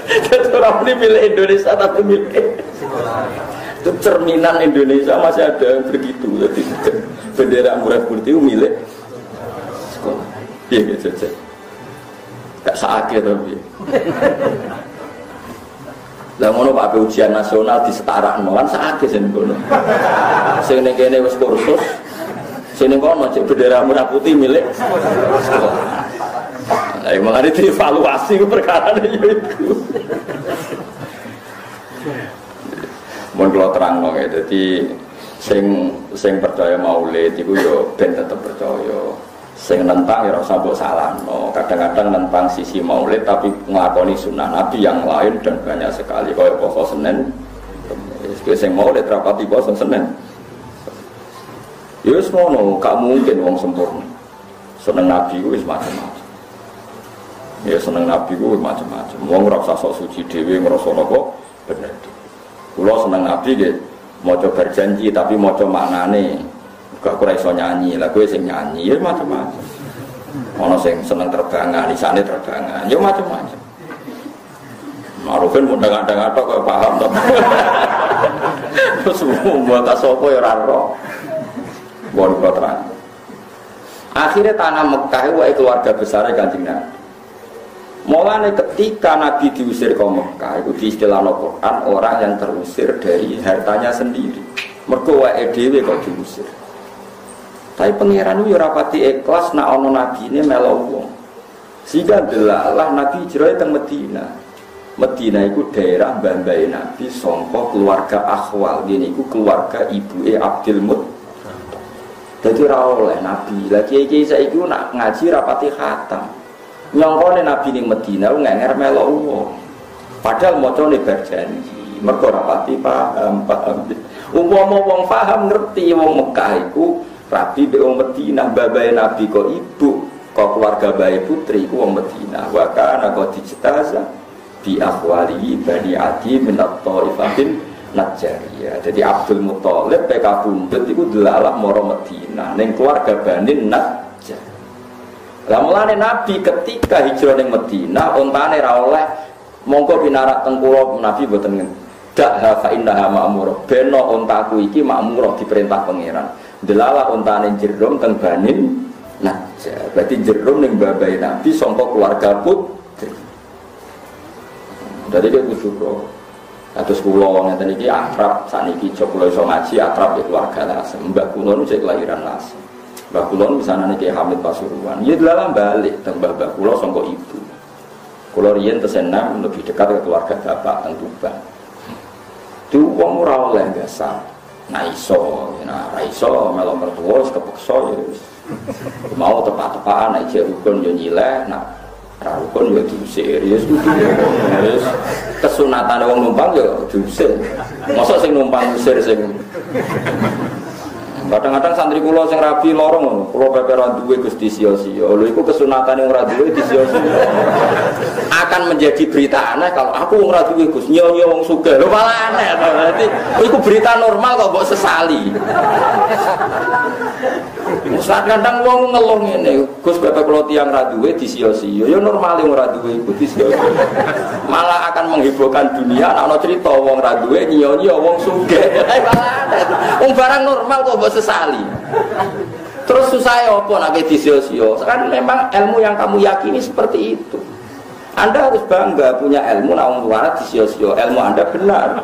Jadi orang ini milik Indonesia tapi milik itu cerminan Indonesia masih ada yang begitu. Jadi bendera merah putih itu milik sekolah. Iya gitu saja. Gak sakit tapi. Lah ngono Pak ujian nasional disetarakno kan sakit sing ngono. Sing ning kene wis kursus. Sing ning kono cek bendera merah putih milik sekolah. Lah emang ada dievaluasi perkara itu. Mun kula terangno ya, dadi sing percaya maulid iku yo ben tetep percaya. Sing nentang ya ora usah mbok salahno. Kadang-kadang nentang sisi maulid tapi nglakoni sunnah Nabi yang lain dan banyak sekali kaya poso Senin. Wis sing maulid rapati poso Senin. Ya wis ngono, gak mungkin wong sempurna. Seneng Nabi ku wis macam-macam. Ya seneng Nabi ku macam-macam. Wong ora usah sok suci dhewe ngrasa napa bener. Kula seneng Nabi nggih maca berjanji tapi maca maknane. Gak ora iso nyanyi, lah kowe sing nyanyi ya macam-macam. Ana sing seneng terbangan, isane terbangan, ya macam-macam. Marufin mundang-andang atok kok paham to. Semua tak sapa ya ora ro. Bon terang. Akhirnya tanah Mekah wae keluarga besar Kanjeng Nabi. Mulane ketika Nabi diusir ke Mekah, itu diistilahno Quran orang yang terusir dari hartanya sendiri. Mergo wae dhewe kok diusir. Tapi pangeran itu rapati ikhlas nak ono Nabi ini melo wong. Sehingga delalah Nabi hijrah teng Medina. Medina itu daerah mbah-mbahe Nabi sangka keluarga Akhwal. Ini iku keluarga ibuke Abdul Muttalib. Dadi ora oleh Nabi. Lah kiai-kiai saiki nak ngaji rapati khatam. Nyongkone Nabi ning Medina ngenger melo wong. Padahal macane berjanji. Mergo rapati paham. Umpama wong paham ngerti wong Mekah iku Rabi be wong Medina, babae Nabi kok ibu, kok keluarga bae putri ku wong Medina. Wa kana qad dijtaza bi akhwali bani Adi min at-Thaifatin Najjariyah. Jadi Abdul Muttalib PK Bundut iku delalah mara Medina ning keluarga Bani Najjar. Lah mulane Nabi ketika hijrah ning Medina, ontane ra oleh monggo pinarak teng kula Nabi mboten dak fa innaha ma'murah. Beno ontaku iki ma'murah diperintah pangeran. Delala ontane jerum teng Banin Najjar. Berarti jerum ning babae Nabi sangka keluarga putri. Dari dia kudu atus kula ngeten iki akrab saniki kula iso ngaji akrab keluarga Lasem. Mbah kula nu cek kelahiran Lasem. Mbah kula misalnya niki Hamid Pasuruan. Ya delala balik teng mbah kula sangka ibu. Kula riyen tesenam lebih dekat ke keluarga bapak teng Tuban. Tu wong ora oleh biasa. Nah iso melo mertua kepeksa ya mau tepat-tepatan nek jek rukun yo nyileh nak ra rukun yo diusir ya wis kesunatane wong numpang yo diusir mosok sing numpang usir sing Kadang-kadang santri kula sing rabi lorong ngono, kula pepe ra duwe Gus disio-sio. Lho iku kesunatane ora duwe disio-sio. Akan menjadi berita aneh kalau aku wong ra duwe Gus, nyonya wong sugih. Lho malah aneh. Berarti iku berita normal kok mbok sesali. Saat kadang wong ngeluh ngene, Gus pepe kula tiyang ra duwe disio-sio. Ya normale ora duwe iku disio-sio. Malah akan menghebohkan dunia nek ana cerita wong ra duwe nyonya wong sugih. Malah aneh. Wong barang normal kok mbok sesali. Terus susah apa nak disio-sio? Kan memang ilmu yang kamu yakini seperti itu. Anda harus bangga punya ilmu nak wong luar disio-sio. Ilmu Anda benar.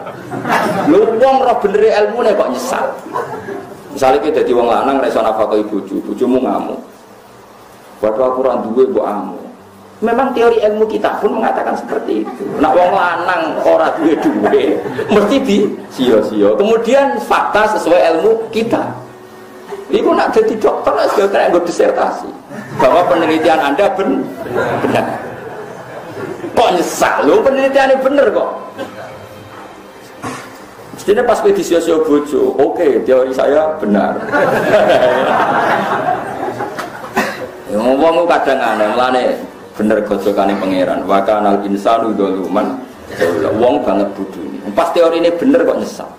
Lu wong roh bener ilmune kok nyesal. Misalnya kita jadi wong lanang ra iso nafkahi bojomu ngamuk. Waktu aku ora duwe mbok amu. Memang teori ilmu kita pun mengatakan seperti itu. Nak wong lanang ora duwe mesti disio-sio. Kemudian fakta sesuai ilmu kita. Iku nak jadi dokter sudah kena nggo disertasi bahwa penelitian Anda benar. Kok nyesal? Lho penelitiannya bener kok. Mestinya pas di sio-sio bojo, oke, teori saya benar. Ngomong kadang aneh, melane bener gojokane pangeran. Wa kanal insanu dzaluman, wong banget bodoni. Pas teori ini bener kok nyesal.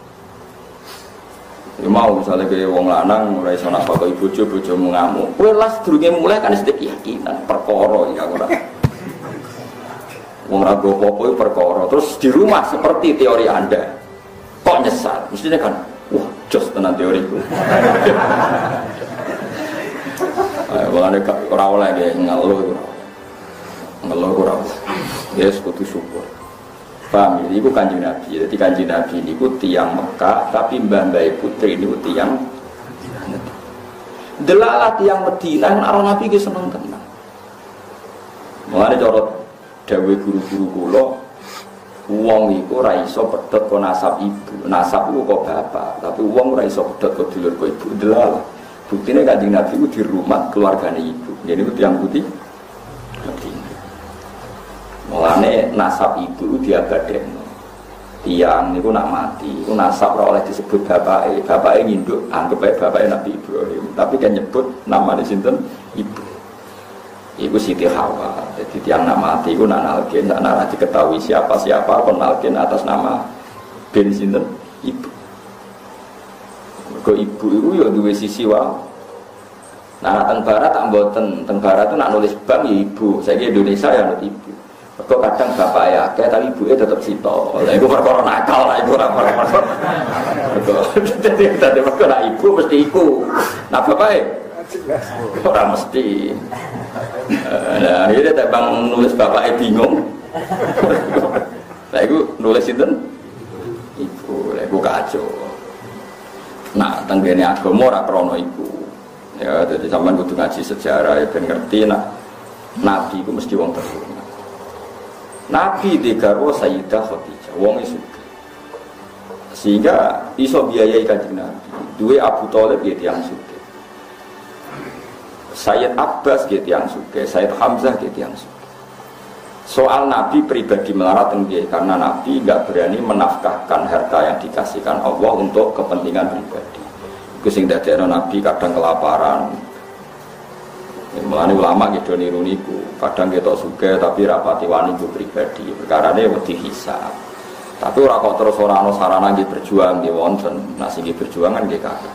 Ya mau misalnya kayak wong lanang ora iso nafkahi bojomu ngamuk. Kowe las durunge mulai kan sedek keyakinan perkara ya ora. Wong ra go apa-apa perkara. Terus di rumah seperti teori Anda. Kok nyesal? Mestinya kan wah, jos tenan teoriku. Mulane ora oleh ngeluh. Ngeluh ora. Ya kudu syukur. Paham ya, itu Kanjeng Nabi. Jadi Kanjeng Nabi ini tiang Mekah, tapi mbah-mbah putri ini tiang delalah tiang Medina. Arah Nabi itu seneng tenang. Mulane cara dawuh guru-guru kula, wong iku ora iso pedhot kok nasab ibu. Nasab iku kok bapak, tapi wong ora iso pedhot kok dulur kok ibu. Delalah. Buktine Kanjeng Nabi itu di rumah keluargane ibu. Jadi itu tiang putih Medina. Mulane nasab ibu diabadekno. Tiang niku nak mati, iku nasab ora oleh disebut bapake. Bapake nginduk, anggap ae bapake Nabi Ibrahim. Tapi kan nyebut namane sinten? Ibu. Iku Siti Hawa. Jadi tiang nak mati iku nak nalkin, nak diketahui siapa-siapa kon nalkin atas nama ben sinten? Ibu. Mergo ibu iku ya duwe sisi wae. Nah, teng barat tak mboten. Teng barat itu nak nulis bank ya ibu. Saiki Indonesia ya nulis ibu. Kok kadang bapak ya, kayak tapi ibunya tetap sito. Lah ibu perkara nakal lah ibu ora perkara. Jadi tadi perkara ibu mesti iku. Nah bapak ora mesti. Nah ini tak bang nulis bapak bingung. Lah iku nulis sinten? Ibu, lah iku kacau. Nah tenggene agama ora krana iku. Ya jadi sampean kudu ngaji sejarah ya ben ngerti nak nabi iku mesti wong terhormat. Nabi digarwa Sayyidah Khadijah, wong sugih. Sehingga iso biayai Kanjeng Nabi. Duwe Abu Thalib ya tiyang sugih. Sayyid Abbas ya tiyang sugih, Sayyid Hamzah ya tiyang sugih. Soal Nabi pribadi melarat nggih karena Nabi enggak berani menafkahkan harta yang dikasihkan Allah untuk kepentingan pribadi. Iku sing dadekno Nabi kadang kelaparan. Mulane ulama gitu niru niku, kadang ketok sugih tapi rapati wani ku pribadi, perkarane wedi hisab. Tapi ora kok terus ora ana sarana nggih berjuang nggih wonten, nek sing berjuang kan nggih kakek.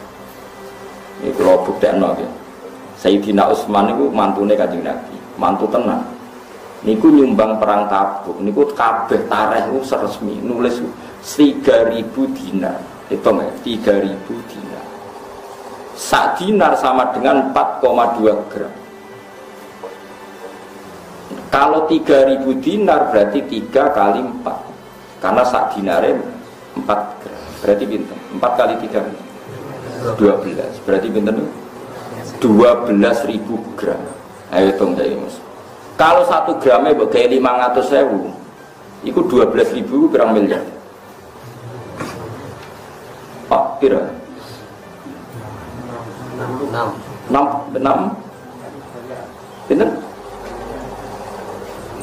Iki kula buktekno nggih. Sayyidina Utsman niku mantune Kanjeng Nabi, mantu tenan. Niku nyumbang perang Tabuk, niku kabeh tarikh niku resmi nulis 3.000 dinar. Hitung ya, 3.000 dinar. Sak dinar sama dengan 4,2 gram. Kalau 3.000 dinar berarti 3 kali 4. Karena sak dinare 4 gram. Berarti pinten? 4 kali 3 12. Berarti pinten itu? 12.000 gram. Ayo hitung saya Mas. Kalau 1 gramnya kayak 500.000, itu 12.000 berapa miliar? Pak, kira? 6. Pinten?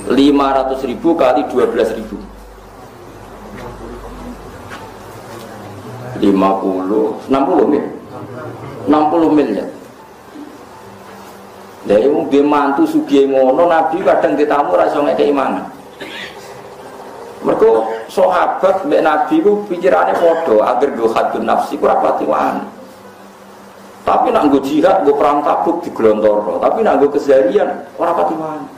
500.000 kali 12.000 50, 60 ya? 60 miliar. Lah iku nggih mantu sugih ngono Nabi kadang ditamu ra iso ngekeki mangan. Mergo sahabat mbek Nabi ku pikirane padha, agar go hadun nafsi ku ora pati wani. Tapi nak nggo jihad, nggo perang Tabuk diglontoro, tapi nak nggo keseharian ora pati wani.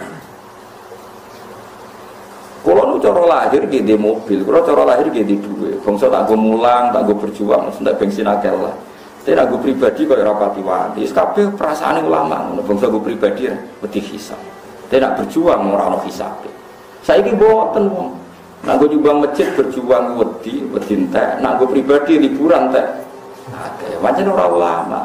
Kalau nu cara lahir di mobil, kalau cara lahir di duit, bangsa tak go mulang, tak go berjuang, sentak bensin akeh lah. Tapi nak go pribadi kaya rapati wani. Kabeh perasaan ulama, bangsa go pribadi wedi hisab. Tapi nak berjuang ora ono hisabe. Saiki mboten wong. Nak go nyumbang masjid berjuang wedi entek, nak go pribadi liburan entek. Akeh, pancen ora ulama.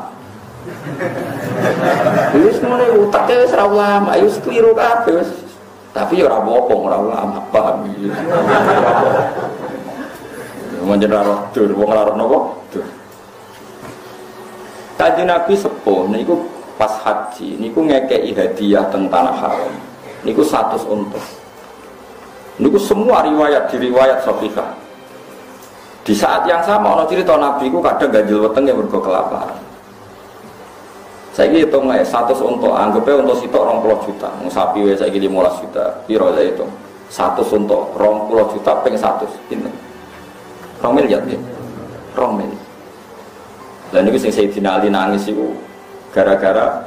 Wis ngene utake wis ora ulama, wis kliru kabeh wis. Tapi ya ora apa-apa ora ulama, paham iki. Menjen ora dur, wong ora napa? Dur. Kanjeng Nabi sepuh niku pas haji niku ngekeki hadiah teng tanah haram. Niku 100 unta. Niku semua riwayat di riwayat Sahihah. Di saat yang sama ana cerita Nabi ku kadang ganjil wetenge mergo kelaparan. Saiki hitung ae 100 unta, anggepe unta sitok 20 juta. Wong sapi wae saiki 15 juta. Piro ya itu? 100 unta 20 juta ping 100. Pinten? 2 miliar ya. 2 miliar. Lah niku sing Sayyidina Ali nangis iku gara-gara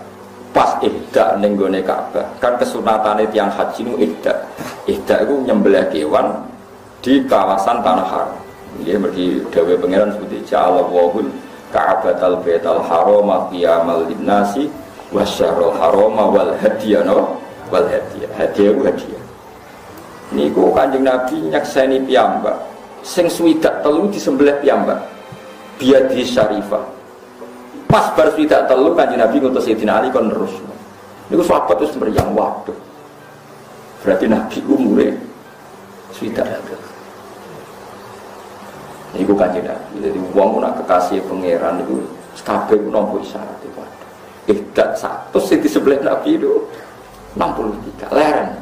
pas ihda ning gone Ka'bah. Kan kesunatane tiyang haji nu ihda. Ihda iku nyembelih kewan di kawasan tanah haram. Nggih mergi dawuh pangeran seperti ja'alallahul Ka'batal Baitul Haram qiyamal linnasi wasyarul harama wal hadiyana wal hadiyah. Hadiah. Niku Kanjeng Nabi nyakseni piyambak sing swidak telu disembelih piyambak. Biadi syarifah. Pas bar swidak telu Kanjeng Nabi ngutus Sayyidina Ali kon terus. Niku sahabat terus meriang waduh. Berarti Nabi umure swidak. Iku Kanjeng Nabi. Jadi wong nak kekasih pangeran itu kabeh nampa isyarat itu. Ihdat 100 sing di sebelah Nabi itu 63 leren.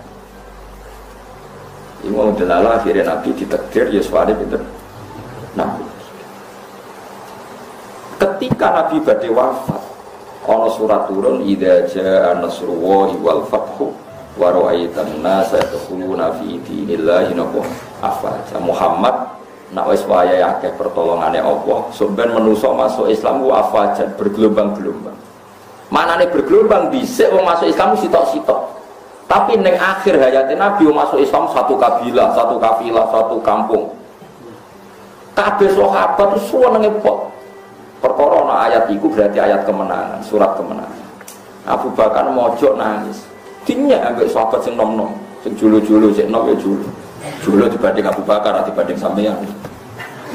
Iku mau delala akhirnya Nabi ditakdir Yusuf pinten 60. Ketika Nabi badhe wafat, ana surat turun idza jaa nasrullahi wal fathu wa ra'aitan nasa yadkhuluna fi dinillahi afwaja. Muhammad nak wis wayahe akeh pertolongane Allah, sampeyan manusa masuk Islam ku afwajan bergelombang-gelombang. Manane bergelombang dhisik wong masuk Islam sitok-sitok. Tapi ning akhir hayate Nabi masuk Islam satu kabilah, satu kafilah, satu kampung. Kabeh sahabat itu suwenenge kok. Perkara ana ayat iku berarti ayat kemenangan, surat kemenangan. Abu Bakar mojok nangis. Dinya ambek sahabat sing nom-nom, sing julu-julu sik nom ya julu. Julu dibanding Abu Bakar dibanding sampeyan.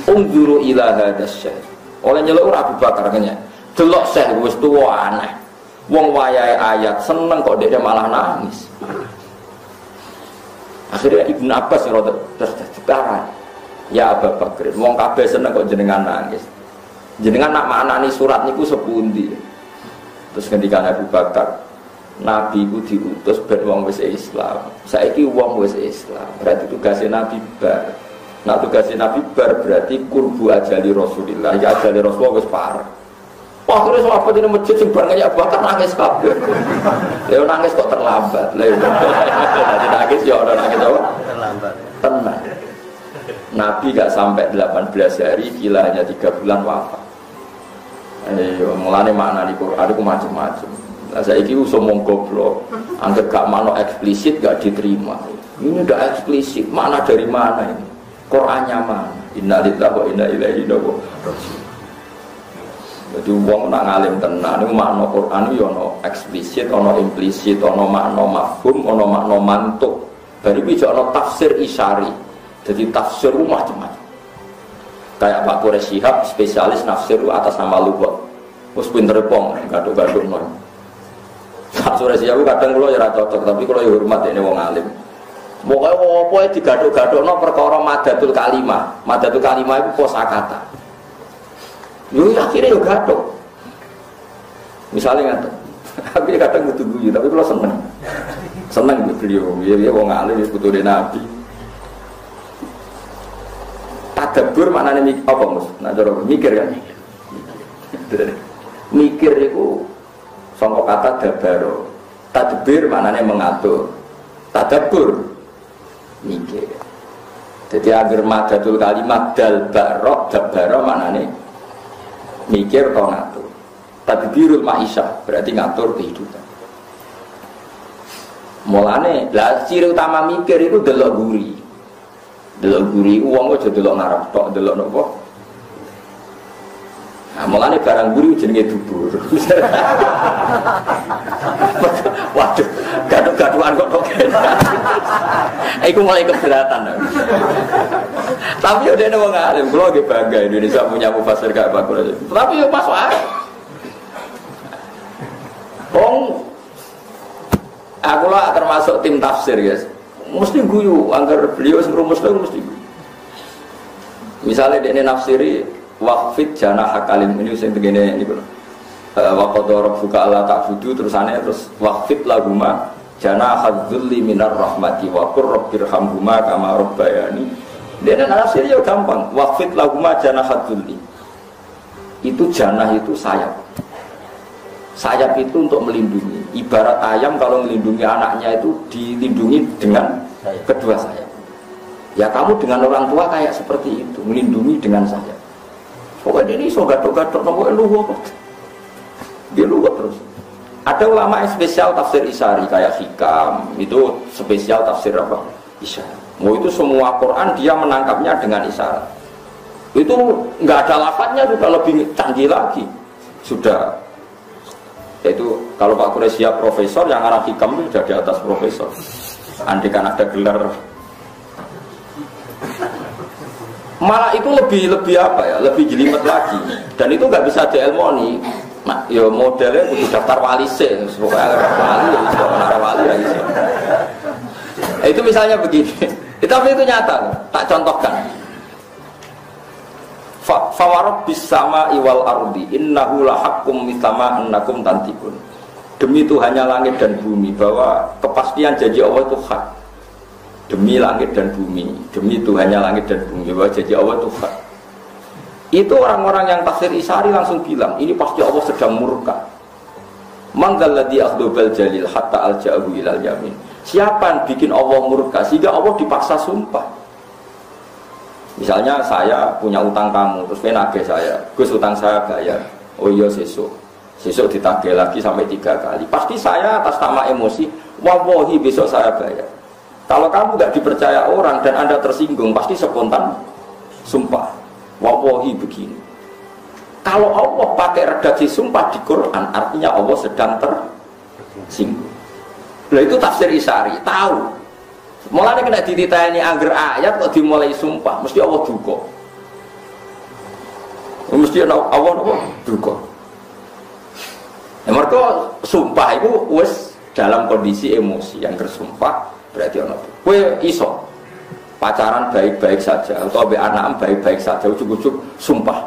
Unzuru ila hadas syekh. Oleh nyeluk Abu Bakar kenya. Delok syekh wis tuwa aneh. Wong wayahe ayat seneng kok dhekne malah nangis. Akhirnya Ibnu Abbas yang rada tercekat. Ya Abu Bakar, wong kabeh seneng kok jenengan nangis. Jenengan nak maknani surat niku sepundi. Terus ketika Abu Bakar, Nabi ku diutus ben wong wis Islam. Saiki wong wis Islam, berarti tugasnya Nabi bar. Nak tugasnya Nabi bar berarti kurbu ajali Rasulillah. Ya ajali Rasulullah wis parah. Wah, terus sahabat ini masjid sing bar Abu Bakar nangis kabeh. Lha nangis kok terlambat. Lha nangis ya ora nangis apa? Terlambat. Tenang. Nabi gak sampai 18 hari, gila hanya 3 bulan wafat. Mulane makna di Quran itu macam-macam. Lah saiki usum wong goblok, anggap gak makna eksplisit gak diterima. Ini udah eksplisit, makna dari mana ini? Qurannya mana? Inna lillahi wa inna ilaihi raji'un. Jadi wong nak ngalim tenan niku makna Quran yo ono eksplisit, ono implisit, ono makna mafhum, ono makna mantuk. Bari iki ono tafsir isyari. Jadi tafsir macam-macam. Kayak Pak Quraish Shihab spesialis nafsir atas nama lughat. Wis pinter pong gaduk-gaduk non. Pak Quraish Shihab kadang kula ya ora cocok, tapi kula ya hormat dene wong alim. Moga opo digaduk-gadukno perkara madatul kalimah. Madatul kalimah iku kosakata. Yo akhirnya yo gaduk. Misalnya ngaten. Tapi kadang kudu guyu, tapi kula seneng. Seneng beliau, ya wong alim putune Nabi. Tadabbur maknane apa Mus? Nak cara mikir kan. Mikir itu sangka kata dabaro. Tadbir maknanya mengatur. Tadabbur mikir. Jadi agar madatul kalimat dal barok dabaro maknanya mikir atau ngatur. Tadbirul ma'isyah berarti ngatur kehidupan. Mulane lah ciri utama mikir itu delok guri. Delok guri wong aja delok ngarep tok, delok nopo. Nah, mulane barang guri jenenge dubur. Waduh, gaduh-gaduhan kok tok. Iku mulai keberatan. Tapi udah ada wong alim, kula nggih bangga Indonesia punya mufasir gak bagus. Tapi yo masuk akal. Aku lah termasuk tim tafsir guys. Mesti guyu, anggar beliau serumusnya mesti guyu. Misalnya dia nafsiri waqfid jana hakalim ini yang begini ini pun. Waqadha rabbuka alla ta'budu terus waqfid lahuma jana hadzulli minar rahmati wa qur rabbirhamhuma kama rabbayani. Dia nafsiri ya gampang. Waqfid lahuma jana hadzulli. Itu janah itu sayap. Sayap itu untuk melindungi. Ibarat ayam kalau melindungi anaknya itu dilindungi dengan kedua sayap. Ya kamu dengan orang tua kayak seperti itu, melindungi dengan sayap. Pokoknya ini so gatok-gatok nomor luwak. Dia luwak terus. Ada ulama yang spesial tafsir Isari kayak Hikam, itu spesial tafsir apa? Isari. Oh itu semua Quran dia menangkapnya dengan isyarat. Itu nggak ada lafadznya sudah lebih canggih lagi. Sudah. Yaitu kalau Pak Quraisy siap profesor, yang arah Hikam itu sudah di atas profesor. Andai kan ada gelar, malah itu lebih apa ya, lebih jelimet lagi. Dan itu nggak bisa diilmoni. Nah, ya modelnya butuh daftar wali sih, supaya wali, wali lagi. Itu misalnya begini. Tapi itu nyata, tak contohkan. Fawarab bisama iwal ardi innahu lahakum mitama annakum tantikun. Demi Tuhannya langit dan bumi, bahwa kepastian janji Allah itu hak. Demi langit dan bumi, demi Tuhannya langit dan bumi, bahwa janji Allah itu hak. Itu orang-orang yang tafsir Isari langsung bilang, ini pasti Allah sedang murka. Manggalladzi akhdobal jalil hatta alja'ahu ilal yamin. Siapa yang bikin Allah murka sehingga Allah dipaksa sumpah? Misalnya saya punya utang kamu, terus nagih saya, Gus utang saya bayar. Oh iya sesuk ditagih lagi sampai 3 kali. Pasti saya atas nama emosi, wallahi besok saya bayar. Kalau kamu nggak dipercaya orang dan Anda tersinggung, pasti spontan sumpah, wallahi begini. Kalau Allah pakai redaksi sumpah di Quran, artinya Allah sedang tersinggung. Nah itu tafsir Isari, tahu. Mulanya kena dititani angger ayat kok dimulai sumpah, mesti Allah duka. Mesti Allah duka. Mereka sumpah itu wis dalam kondisi emosi yang bersumpah berarti ono. Kowe iso pacaran baik-baik saja atau be anak baik-baik saja ujug-ujug sumpah.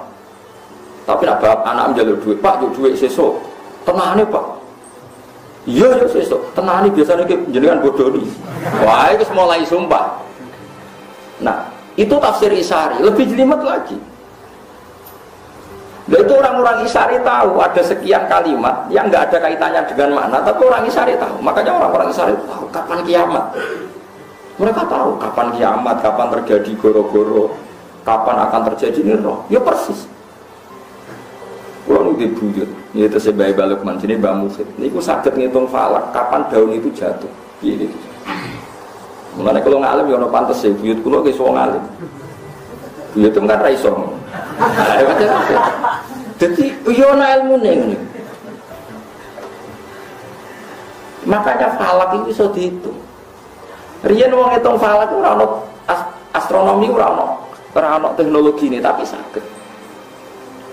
Tapi nak bab anak njaluk duit, Pak, njaluk duit sesuk. Tenane, Pak. Iya ya sesuk, tenane biasanya jenengan bodoni. Wah, itu mulai sumpah. Nah, itu tafsir Isari, lebih jelimet lagi. Nah, itu orang-orang Isari tahu ada sekian kalimat yang nggak ada kaitannya dengan makna, tapi orang Isari tahu. Makanya orang-orang Isari tahu kapan kiamat. Mereka tahu kapan kiamat, kapan terjadi goro-goro, kapan akan terjadi nirah. Ya persis. Kalau dibuyut, itu sebagai balik mancini Mbak Mufid. Ini aku sakit ngitung falak, kapan daun itu jatuh. Gitu. Mengenai kalau ngalim, ya pantas ya. Buyut kulo kayak soal ngalim. Buyut itu kan raiso. Jadi, ya ilmu nih. Makanya falak itu bisa dihitung. Rian wong ngitung falak itu orang astronomi, orang teknologi ini, tapi sakit.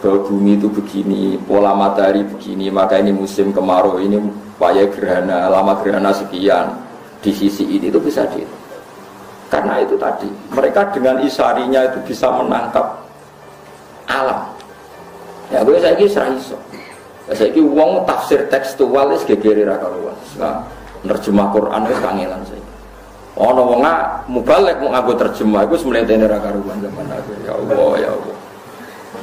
Bahwa bumi itu begini, pola matahari begini, maka ini musim kemarau, ini upaya gerhana, lama gerhana sekian, di sisi ini itu bisa dihitung. Karena itu tadi, mereka dengan isarinya itu bisa menangkap alam. Ya gue saya kira iso. Saya kira uang tafsir tekstual itu gegeri rakaruan. Nah, nerjemah Quran itu kangelan saya. Oh, no wonga mubalek mau ngaku terjemah, gue semelintene rakaruan zaman akhir. Ya Allah, ya Allah.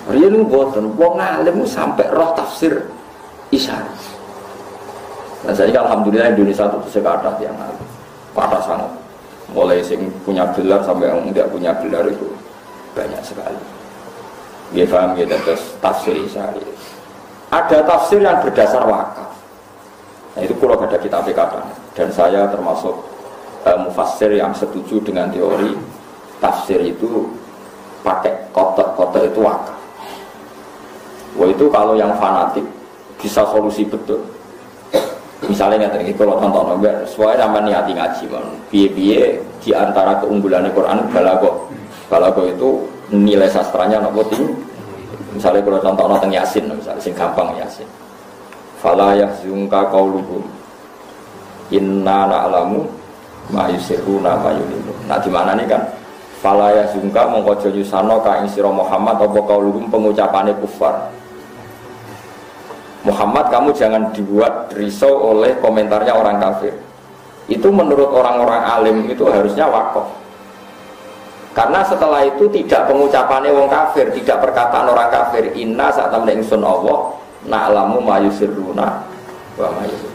Riyen boten wong alim sampai roh tafsir isyarat. Nah, jadi alhamdulillah Indonesia itu sekadar yang kata sangat. Mulai sing punya gelar sampai yang tidak punya gelar itu banyak sekali. Dia paham ya, terus tafsir isyari. Ada tafsir yang berdasar wakaf. Nah, itu kalau ada kitab kata. Dan saya termasuk mufassir yang setuju dengan teori tafsir itu pakai kotak-kotak itu wakaf. Wah, itu kalau yang fanatik bisa solusi betul. Misalnya nggak tadi kalau tonton enggak, soalnya sama niati ngaji man. Biye di antara keunggulan Quran balago itu nilai sastranya nopo tinggi. Misalnya kalau contoh nonton Yasin, misalnya sing gampang Yasin. Fala yahzunka qauluhum inna na'lamu ma yusirruna ma yulinu. Nah di mana nih kan? Fala yahzunka mongko aja nyusano ka ing sira Muhammad apa qauluhum pengucapane kufar. Muhammad, kamu jangan dibuat risau oleh komentarnya orang kafir. Itu menurut orang-orang alim itu harusnya wakaf. Karena setelah itu tidak pengucapannya wong kafir, tidak perkataan orang kafir. Inna saat tamda ingsun Allah na'lamu ma yusirruna wa ma yulinu.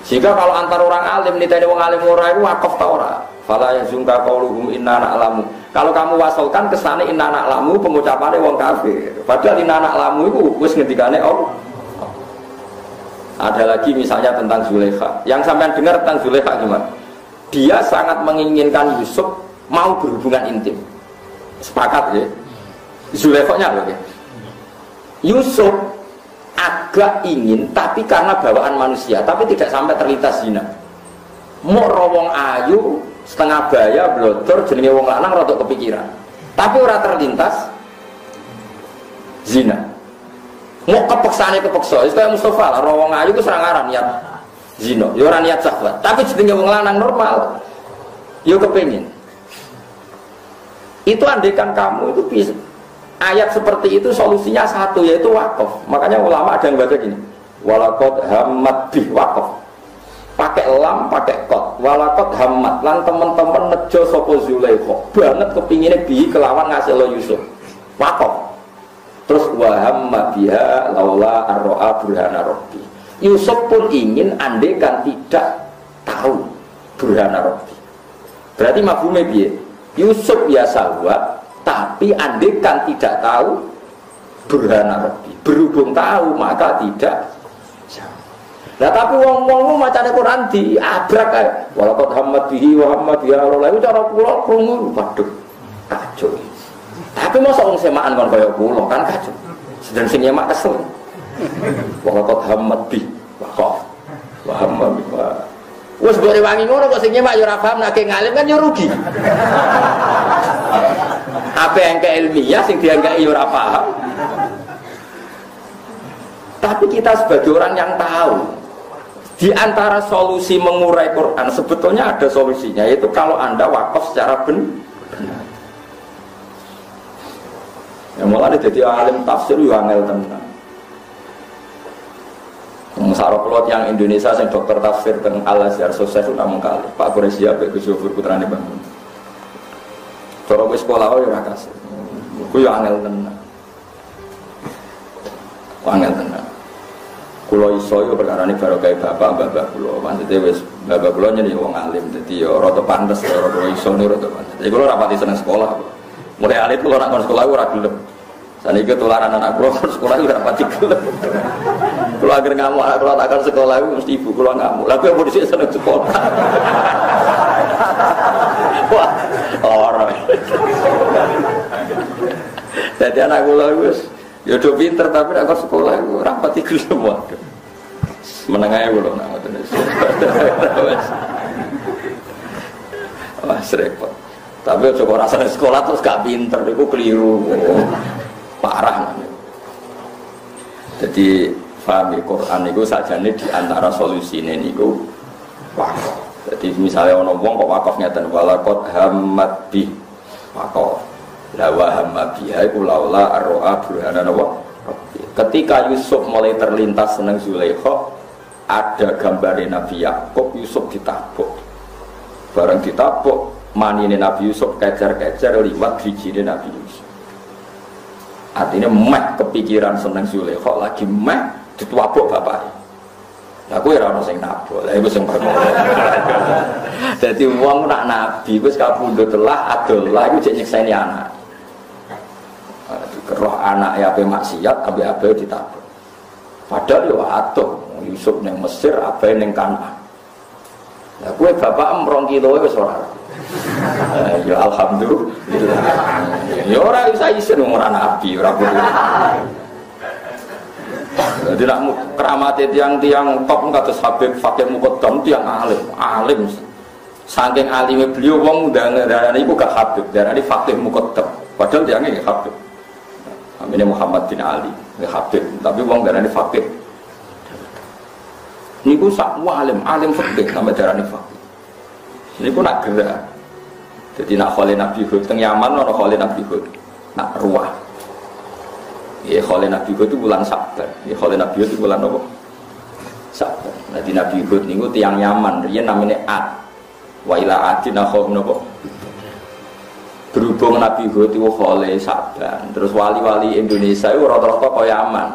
Jika kalau antar orang alim niteni wong alim ora iku wakaf ta ora? Fala yazunka qauluhum inna na'lamu. Kalau kamu wasolkan kesane inna na'lamu pengucapannya wong kafir. Padahal inna na'lamu itu wis ngendikane Allah. Ada lagi misalnya tentang Zulaikha. Yang sampean dengar tentang Zulaikha gimana? Dia sangat menginginkan Yusuf mau berhubungan intim. Sepakat ya? Zulaikha-nya loh ya. Yusuf agak ingin, tapi karena bawaan manusia, tapi tidak sampai terlintas zina. Mau rawong ayu, setengah baya, blodor, jenenge wong lanang rada kepikiran. Tapi ora terlintas zina. Mau kepeksane kepeksa, itu kayak Mustafa lah, rawong ayu itu serangaran niat zina, ya orang niat syahwat. Tapi jenenge wong lanang normal, ya kepengin. Itu andaikan kamu itu bisa. Ayat seperti itu solusinya satu, yaitu wakaf. Makanya ulama ada yang baca gini, walaqad hammat bih wakaf. Pakai lam, pakai kot. Walaqad hammat lan teman-teman nejo sapa Zulaikha. Banget kepinginnya bi kelawan ngasih lo Yusuf. Wakaf. Terus wa hamma biha laula arro'a burhana rabbi. Yusuf pun ingin andaikan tidak tahu burhana rabbi. Berarti mafhume piye? Yusuf ya sahwat, tapi andekan tidak tahu burhana rabbi, berhubung tahu maka tidak. Nah tapi wong-wong macane Quran diabrak kae. Walaqad hammat bihi wa hamma biha laula itu cara kula krungu waduh kacau. Tapi masa wong semaan kon kaya kula kan kacau. Sedang sing nyemak kesel. Walaqad hammat bihi wa hamma biha. Wes mbok rewangi ngono kok sing nyemak yo ora paham nek ngalim kan yo rugi. Apa yang ke ilmiah sing dianggap ora paham. Tapi kita sebagai orang yang tahu di antara solusi mengurai Quran sebetulnya ada solusinya, yaitu kalau Anda wakaf secara benar. Ya mulai jadi alim tafsir yo angel tenan. Musarok yang Indonesia sing dokter tafsir teng Al-Azhar sukses itu namung kali Pak Quraisy Pak Gus Yofur putrane bangun. Cara wis sekolah yo ora kasih. Ku yo angel tenan. Angel tenan. Kulo iso yo perkarane barokah bapak kulo. Maksudnya wis bapak kulo nyeni wong alim dadi yo rada pantes karo kulo iso niku rada pantes. Jadi kulo rapati seneng sekolah. Mulai alit kulo nak sekolah ora gelem. Saniki ketularan anak kulo sekolah ora rapati gelem. Kulo agar ngamuk anak kulo takkan sekolah itu mesti ibu kulo ngamuk. Lah kok dhisik seneng sekolah. Wah, ora. Dadi anak kulo wis ya do pinter tapi nek sekolah iku ora pati gelem wae. Meneng ae kulo nak ngoten. Wah, repot. Tapi coba rasane sekolah terus gak pinter niku keliru. Parah. Jadi paham Quran itu sajane di antara solusine niku wakaf. Jadi misalnya ana wong kok wakaf ngeten walaqad hammat bi wakaf. La wa hamma biha iku laula arro'a burhana wa. Ketika Yusuf mulai terlintas seneng Zulaikha, ada gambarnya Nabi Yakub Yusuf ditabuk. Bareng ditabuk, manine Nabi Yusuf kejar-kejar liwat drijine Nabi Yusuf. Artinya meh kepikiran seneng Zulaikha lagi meh dituabuk bapak. Aku ora ono sing nabok. Lah iku sing perkara. Dadi wong nak nabi wis kapundhut telah Abdullah iku jek nyekseni anak. Roh anak ya ape maksiat ape ditabok. Padahal yo atuh Yusuf ning Mesir ape ning Kanaan. Lah kowe bapak 2 kilo wis ora. Ya alhamdulillah. Ya ora bisa isin ora nabi, ora boleh. Jadi nak keramate tiang-tiang top kados Habib Fakih Muqaddam tiang alim. Saking alime beliau wong darane iku gak Habib, darane Fakih Muqaddam. Padahal tiange nggih Habib. Namanya Muhammad bin Ali, nggih Habib, tapi wong darane Fakih. Niku sak alim fikih sampe darane Fakih. Niku nak gerak. Jadi nak Khalil Nabi Hud teng Yaman ana Khalil Nabi Hud. Nak ruah. Ya Khalil Nabi Hud itu bulan Sabar. Ya Khalil Nabi Hud itu bulan apa? Sabar. Nah di Nabi Hud niku tiyang Yaman, riyen namanya Ad. Wa ila adin akhum napa? Berhubung Nabi Hud itu Khalil Sabar. Terus wali-wali Indonesia itu rata-rata kaya Yaman.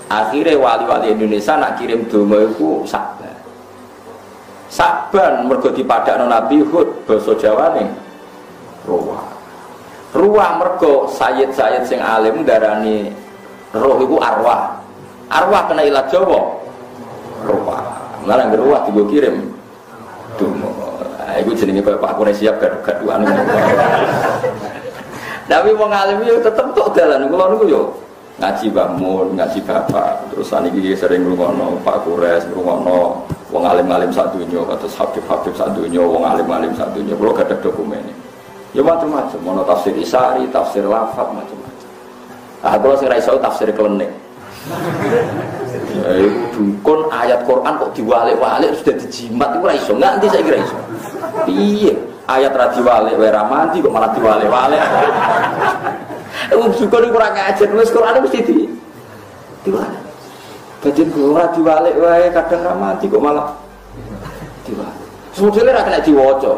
Akhirnya wali-wali Indonesia nak kirim donga iku Sabar. Saban mergo dipadakno Nabi Hud basa Jawane ruah. Ruah mergo sayyid-sayyid sing alim darani roh iku arwah. Arwah kena ilat Jawa. Ruah. Malah ruah digo kirim donga. Iku jenenge kaya Pak Quraisy siap gaduh-gaduhan. Tapi wong alim yo tetep tok dalan kula niku yo ngaji bangun, ngaji bapak. Terus saniki sering ngrungokno Pak Quraisy, ngrungokno wong alim-alim sak donya kados Habib-habib sak donya, wong alim-alim sak donya. Kula gadah dokumene. Ya macam-macam, ono tafsir Isari, tafsir Lafaz macam-macam. Ah kula sing ra iso tafsir klenik. Ya dukun ayat Quran kok diwalik-walik sudah dijimat iku ora iso. Nganti saiki ra iso. Piye? Ayat ra diwalik wae ra mandi kok malah diwalik-walik. Dukun iku ora ngajar, wis Quran mesti diwalik. Batin ora diwalik wae kadang ra mandi kok malah diwalik. Sebetulnya ra kena diwaca.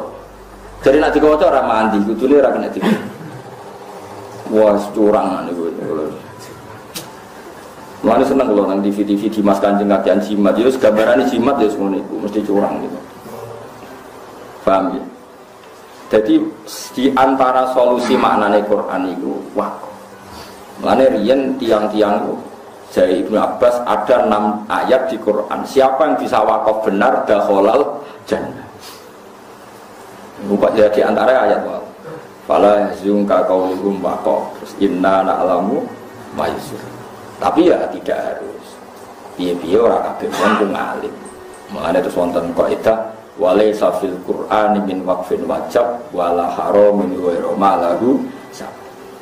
Jadi nak diwaca ora mandi, kudune ora kena diwaca. Wah, curang niku. Mulane seneng kula nang TV-TV di Mas Kanjeng kakean jimat. Ya wis gambarane jimat ya ngono iku, mesti curang gitu. Paham ya? Jadi di antara solusi maknane Quran itu wakaf. Mulane riyen tiang-tiang Jai Ibnu Abbas ada 6 ayat di Quran. Siapa yang bisa wakaf benar dakhalal jannah. Bukan di antara ayat wakaf. Fala yahzunka qauluhum waqaf. Terus inna na'lamu ma yusir. Tapi ya tidak harus. Piye-piye ora kabeh wong ngalim. Mulane terus wonten kaidah walaysa fil Qur'ani min waqfin wajib wala haramin ghairu ma lahu.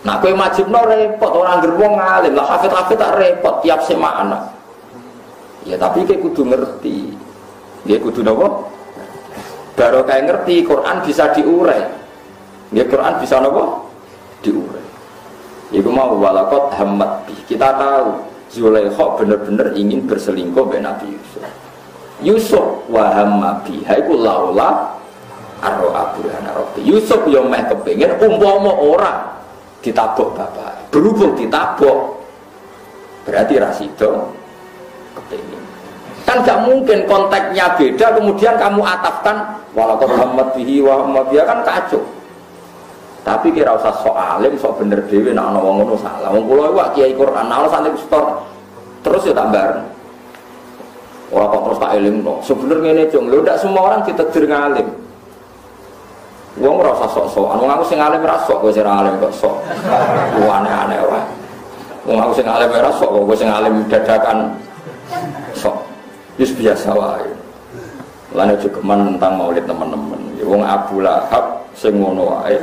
Nah kowe wajibno repot ora ngger wong ngalim. Lah hafid-hafid tak repot tiap semakna. Ya tapi kowe kudu ngerti. Nggih kudu napa? Baru kayak ngerti Quran bisa diurai. Nggih Quran bisa napa? Diurai. Iku mau walaqad hammat bi. Kita tahu Zulaikha benar-benar ingin berselingkuh dengan Nabi Yusuf. Yusuf wa hamma bi. Iku laula arra burhana rabbi. Yusuf yo meh kepengin umpama ora ditabok bapak. Berhubung ditabok berarti rasido kepengin. Kan gak mungkin konteksnya beda kemudian kamu atafkan walaqad hammat bihi wa hamma biha kan kacau. Tapi kira usah sok alim, sok bener dhewe nek ana wong ngono salah. Wong kula iku kiai Quran, ana santri stor. Terus ya tak bareng. Ora kok terus tak elimno. Sebenarnya ngene, Jong. Lho ndak semua orang ditedir ngalim. Wong ora usah sok-sokan. Wong aku sing alim ra sok, kowe sing alim kok sok. Ku aneh-aneh wae. Wong aku sing alim ra sok, kowe sing alim dadakan sok. Wis biasa wae. Lan juga tentang maulid teman-teman. Wong Abu Lahab sing ngono wae.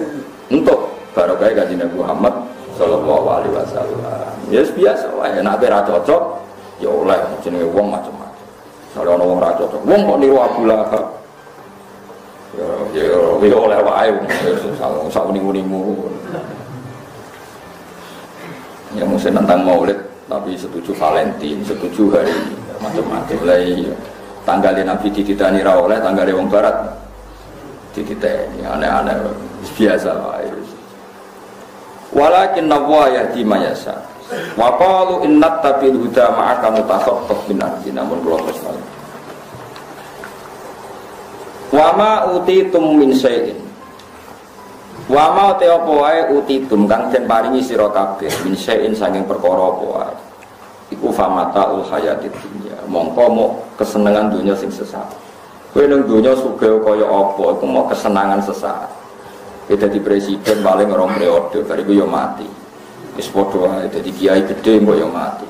Untuk barokah Kanjeng Nabi Muhammad sallallahu alaihi wasallam. Ya biasa wae nek ora cocok ya oleh jenenge wong macam-macam. Kalau ana wong ora cocok, wong kok niru Abu Lahab. Ya oleh wae sak muni-munimu. Ya mesti tentang maulid tapi setuju Valentine, setuju hari macam-macam lah iya. Tanggalnya Nabi dititani ra oleh, tanggalnya wong barat dititani aneh-aneh biasa wae. Walakin nawwa yahdi mayasa. Wa qalu innat tabil huda ma'aka mutakhaffaf min ardi namun kula terus malih. Wa ma utitum min syai'in. Wa ma te apa wae utitum kang den paringi sira kabeh min syai'in saking perkara apa wae. Iku famataul hayatid dunya. Mongko mok kesenengan dunya sing sesaat. Kowe ning dunya sugih kaya apa iku mok kesenangan sesaat. Kowe dadi presiden paling rong periode bariku yo mati. Wis padha wae dadi kiai gedhe kok yo mati.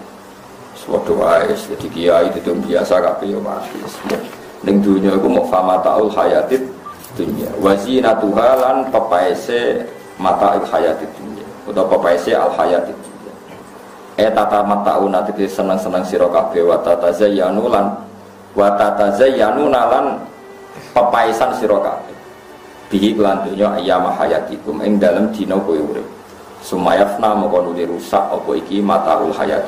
Wis padha wae dadi kiai dadi biasa kabeh yo mati. Ning dunya iku mok famataul hayatid dunya. Wa zinatuha lan pepaese mataul hayatid dunya. Utawa pepaese al hayatid dunya. Tata matauna tete seneng-seneng sira kabeh wa tatazayyanu lan pepaesan sira kabeh. Bihi lan dunya ayyama hayatikum ing dalem dina kowe urip. Sumayafna moko nuli rusak apa iki mataul hayat.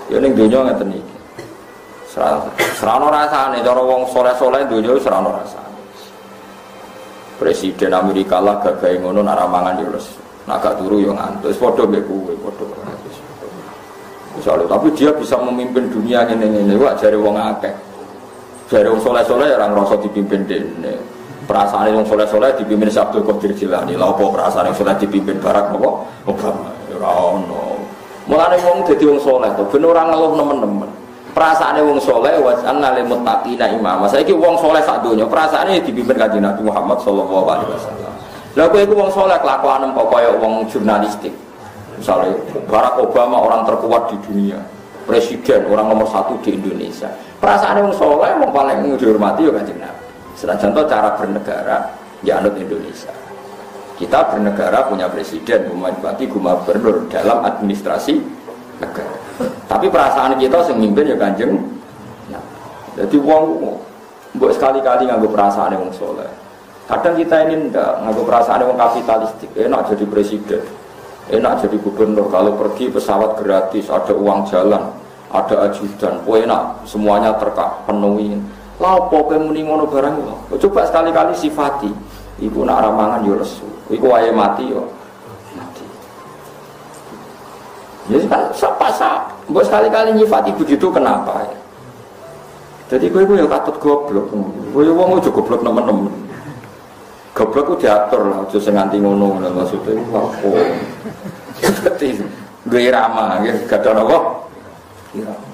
Ya ning donya ngeten iki. Serana rasane cara wong saleh-saleh donya wis serana rasane. Presiden Amerika lah gagahe ngono nek mangan yo les. Nek gak turu yo ngantuk. Wis padha mbek kowe, padha. Misalnya, tapi dia bisa memimpin dunia ngene-ngene wae jare wong akeh. Jare wong saleh-saleh ora ngrasa dipimpin dene. Perasaan yang soleh-soleh dipimpin Abdul Qadir Jilani. Lah apa perasaan yang soleh dipimpin Barack Obama? Ora ono. Mulane wong dadi wong soleh to ben ora ngeluh nemen-nemen. Perasaane wong soleh waj'alna lil muttaqina imama. Saiki wong soleh sak donya perasaane dipimpin Kanjeng Nabi Muhammad sallallahu alaihi wasallam. Lah kowe iku wong soleh kelakuanem kok kaya wong jurnalistik. Misalnya Barack Obama orang terkuat di dunia, presiden orang nomor 1 di Indonesia. Perasaane wong soleh wong paling dihormati ya Kanjeng Nabi. Senajan contoh cara bernegara ya anut Indonesia. Kita bernegara punya presiden, bupati, gubernur dalam administrasi negara. Tapi perasaan kita sing mimpin ya Kanjeng. Nah, jadi wong mbok sekali-kali nganggo perasaan wong saleh. Kadang kita ini ndak nganggo perasaan wong kapitalistik. Enak jadi presiden, enak jadi gubernur. Kalau pergi pesawat gratis, ada uang jalan, ada ajudan, enak semuanya terpenuhi. Lapo kowe muni ngono barang lho. Coba sekali-kali sifati. Iku nak ramangan yo lesu. Iku wae mati yo mati. Ya kan sapa-sapa. Mbok sekali-kali nyifati begitu kenapa ya? Jadi kowe yo katut goblok. Kowe wong ojo goblok nemen-nemen. Goblok ku diatur lah, aja sing nganti ngono maksudnya lapo. Dadi gue irama, gak ada apa? Irama.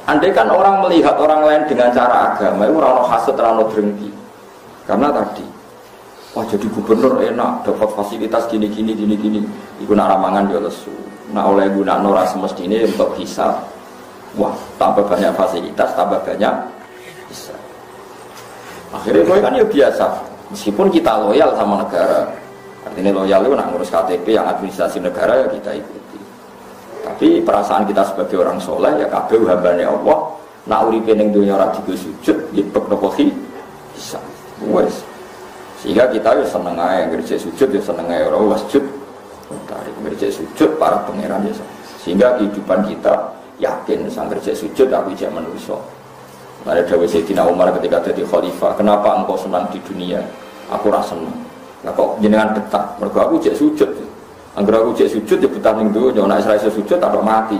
Andai kan orang melihat orang lain dengan cara agama, itu orang hasut, orang drengki. Karena tadi, wah jadi gubernur enak, dapat fasilitas gini. Iku nak ramangan dia lesu. Nak oleh guna nora semestinya untuk hisab. Wah, tambah banyak fasilitas, tambah banyak hisab. Akhirnya itu kan ya biasa. Meskipun kita loyal sama negara, artinya loyal itu nak ngurus KTP yang administrasi negara ya kita ikuti. Tapi perasaan kita sebagai orang soleh ya kabeh hambane Allah. Nak uripe ning donya ora digo sujud, yebek nopo bisa. Wes. Sehingga kita ya seneng ae ngerjain sujud ya seneng ae ora wasjud. Tarik ngerjain sujud para pangeran ya. Sehingga kehidupan kita yakin sang ngerjain sujud aku jek manusa. Ada dawuh Sayyidina Umar ketika jadi khalifah, kenapa engkau senang di dunia? Aku ora seneng. Lah kok jenengan betah? Mergo aku jek sujud. Angger aku jek sujud ya betah ning donya, nek ora iso sujud tak mati.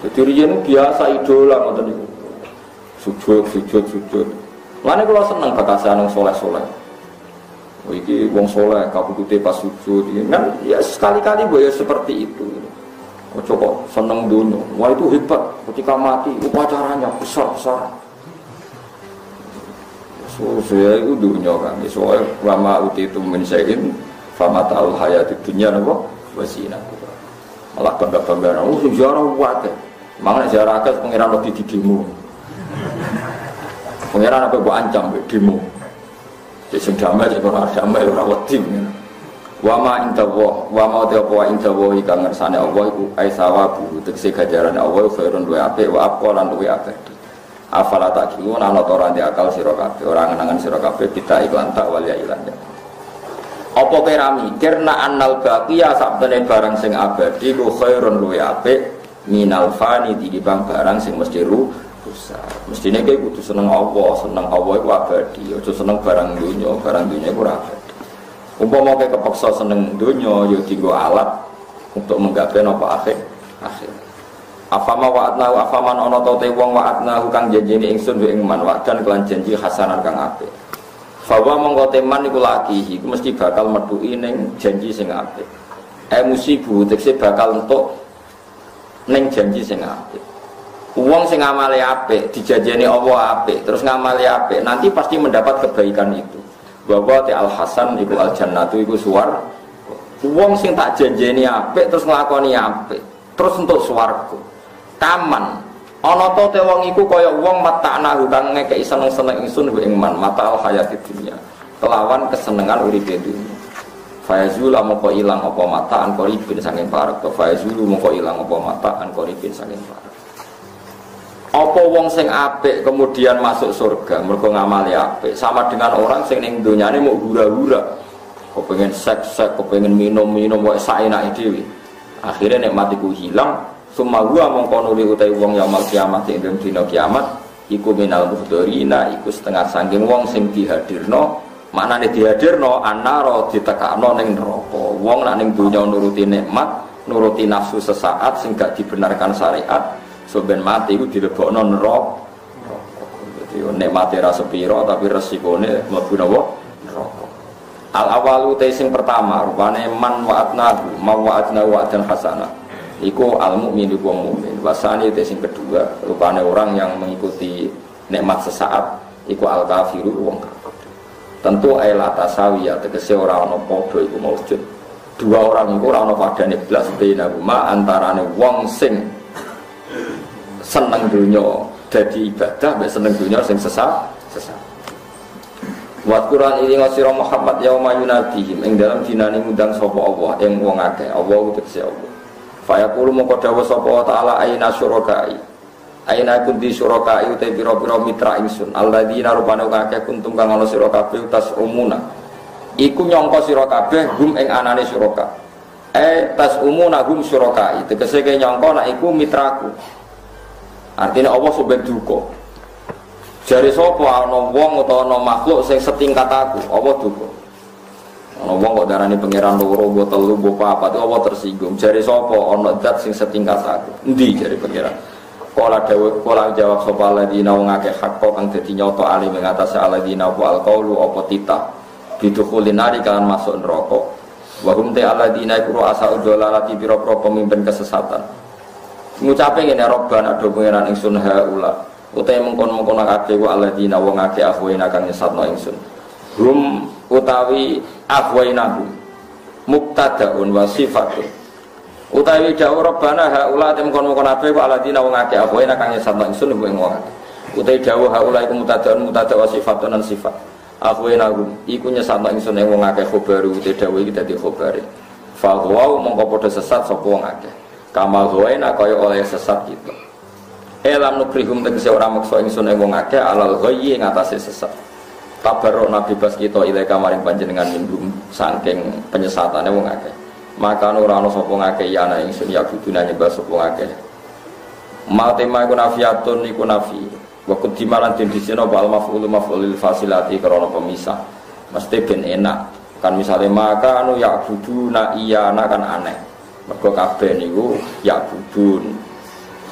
Jadi riyen biasa idola ngoten niku. Sujud. Lane kula seneng bakasan wong saleh-saleh. Oh iki wong saleh kabudute pas sujud kan ya sekali-kali ya seperti itu. Ojo kok seneng donya. Wah itu hebat ketika mati upacaranya besar-besaran. Saya itu dunia kan, soalnya lama utitu mensain, fama tahu hayati dunia nopo wasina. Malah bangga-bangga, oh sejarah wae. Mangan sejarah ke pangeran lebih di demo. Pangeran apa gua ancam demo. Sing damai sing ora damai ora wedi. Wa ma intawa, wa ma ta apa intawa iki ngersane Allah iku ai sawabu tegese ganjaran Allah khairun wa apik wa aqwalan wa abadi. Afala takiun ana ora di akal sira kabeh ora ngenangan sira kabeh kita iklan tak wali ilan ya. Apa kira mikir nak annal baqiya sabdene barang sing abadi ku khairun luwe apik minal fani dibang barang sing mesti rusak. Mestine kowe kudu seneng Allah iku abadi, aja seneng barang dunya iku ora abadi. Umpama kowe kepaksa seneng dunya ya dienggo alat untuk menggapai napa akhir. Afama wa'atnahu afaman ana ta te wong wa'atnahu kang janjine ingsun wa ing man wa'dan kelan janji hasanan kang apik. Fawa mongko teman iku laki iku mesti bakal metuki ning janji sing apik. Musibu tekse bakal entuk ning janji sing apik. Wong sing ngamale apik dijanjeni Allah apik terus ngamale apik nanti pasti mendapat kebaikan itu. Bahwa al hasan iku al jannatu iku suwar. Wong sing tak janjeni apik terus nglakoni apik terus entuk swarga. Kaman ana to te wong iku kaya wong matakna kang ngekeki seneng-seneng ingsun wa ing man matal hayatid dunya kelawan kesenengan uripe dunya fayazul moko ilang apa mataan koribin saking parek to fayazul moko ilang apa mataan koribin saking parek apa wong sing apik kemudian masuk surga mergo ngamali apik sama dengan orang sing ning donyane mau hura-hura kepengin seks kepengin minum wae saenake dhewe akhirnya nikmat iku hilang. Summa huwa mongko nuli utahe wong yaumul kiamat ing dina kiamat iku minal muhdharina iku setengah saking wong sing dihadirno maknane dihadirno annara ditekakno ning neraka wong nek ning donya nuruti nikmat nuruti nafsu sesaat sing gak dibenarkan syariat so ben mati iku dilebokno neraka dadi nikmate ra sepira tapi resikone mlebu neraka al awalu te sing pertama rupane man wa'atnahu wa'dan hasanah iku al mukmin iku wong mukmin. Wasani te sing kedua, rupane orang yang mengikuti nikmat sesaat iku al kafiru wong kafir. Tentu aila tasawiyah tegese ora ana padha iku maujud. Dua orang iku ora ana padane blas bainahuma antarane wong sing seneng dunya dadi ibadah mek seneng dunya sing sesat. Wa Quran ini ngasira Muhammad yauma yunadihim ing dalam dinane ngundang sapa Allah ing wong akeh. Allah tegese Allah. Fayaqulu mongko dawuh sapa taala aina syurakai. Aina kunti syurakai uta pira-pira mitra ingsun. Alladzina rupane akeh kuntum kang ana sira kabeh tas umuna. Iku nyangka sira kabeh hum ing anane syuraka. Tas umuna hum syurakai. Tegese ke nyangka nek iku mitraku. Artinya Allah soben duka. Jare sapa ana wong utawa ana makhluk sing setingkat aku, Allah duka. Ana wong kok darani pangeran loro, mbok telu, mbok papat, apa tersinggung. Jare sapa ana zat sing setingkat aku? Endi jare pangeran? Kala jawab sapa ladina wong akeh hak kang dadi nyoto ali ing atase aladina wa alqaulu apa titah. Bidukulinari kan masuk neraka. Wa hum ta aladina iku asau dolalati pira-pira pemimpin kesesatan. Ngucape ngene Rabbana do pangeran ingsun haula. Utahe mengkon-mengkon akeh wa aladina wong akeh afwina kang nyesatno ingsun. Hum utawi afwainahu muktadaun wa sifatun utawi dawuh Rabbana haula temkon-kon ape wa aladina wong akeh afwaina kang nyesatno ingsun ing wong utawi dawuh haula iku mutada wa sifatun lan sifat afwainahu iku nyesatno ingsun ing wong akeh khobaru utawi dawuh iki dadi khobare fa wa mongko padha sesat sapa wong akeh kamal ghaina kaya oleh sesat gitu elam nukrihum tegese ora maksa ingsun ing wong akeh alal ghayyi ing atase sesat tabarok nabi bas kita ilai kamaring panjenengan minum saking penyesatane wong akeh maka ora ana sapa ngakeh ya ana ingsun ya kudune nyembah sapa ngakeh matema iku nafiatun iku nafi wa kudimalan den disena wal maf'ulul fasilati karena pemisah mesti ben enak kan misale maka anu ya kuduna iya ana kan aneh mergo kabeh niku ya kudun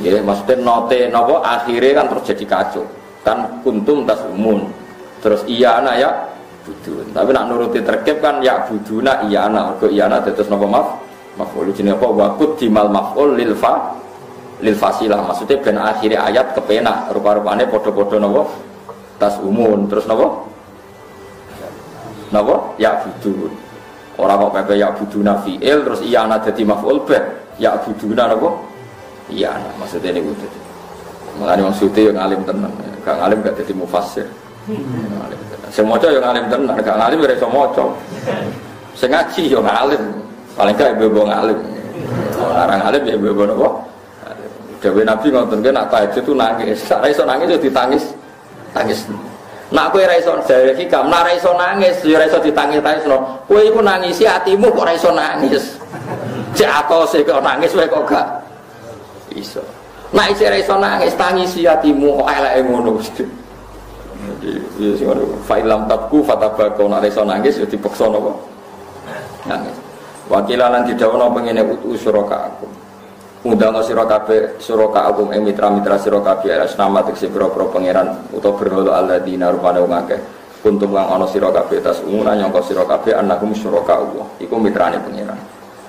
nggih maksudnya note napa akhire kan terjadi kacau kan kuntum tasumun terus iya anak ya budun tapi nak nuruti terkep kan ya buduna iya anak mergo iya anak terus napa maf'ul jenenge apa waqut dimal maf'ul lil fasilah maksudnya ben akhire ayat kepenak rupa-rupane padha-padha napa tas umun terus napa ya budun ora kok pepe ya buduna fi'il terus iya anak dadi maf'ul ba ya buduna napa iya anak maksudnya niku dadi mulane wong suti yo ngalim tenan gak ngalim gak dadi mufassir sing maca yo ngalim tenan gak ngalim ora iso maca sing ngaji yo ngalim paling gak ibu-ibu ngalim orang ngalim ya ibu-ibu napa dewe nabi ngoten ki nak tahajud tu nangis ora iso nangis yo ditangis nak kowe ora iso jare hikam nak ora iso nangis yo ora iso ditangis-tangisno kowe iku nangisi atimu kok ora iso nangis cek atose kok nangis wae kok gak iso nak isih ora iso nangis tangisi atimu kok eleke ngono Gusti. Jadi fa'ilam tabku fatabaqau nek iso nangis ya dipaksa napa nangis Wakilan didhawuhna pengene utu suraka aku. Undang sira kabeh suraka aku mitra-mitra sira kabeh asnama tekse pira-pira pangeran utawa berhala alladzina rupane wong akeh. Kuntum kang ana sira kabeh tas umuna nyangka sira kabeh anakum suraka Allah. Iku mitrane pangeran.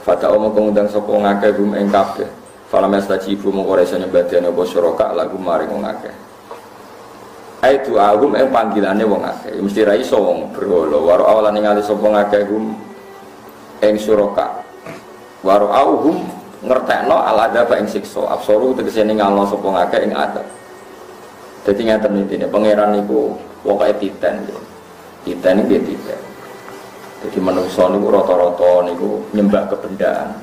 Fata omong undang sapa ngakeh gum ing kabeh. Fala mastajibu mung ora iso nyembadani apa suraka lagu maring wong akeh. Aitu agum ing panggilane wong akeh. Mesti ra iso wong berhala. Waro awalan ningali sapa ngakeh gum ing suraka. Waro auhum ngertekno alada ba ing siksa absoru tegese ningalno sapa ngakeh ing adab. Dadi ngaten intine pangeran niku pokoke titen. Titen iki titen. Jadi manusia niku rata-rata niku nyembah kebendaan.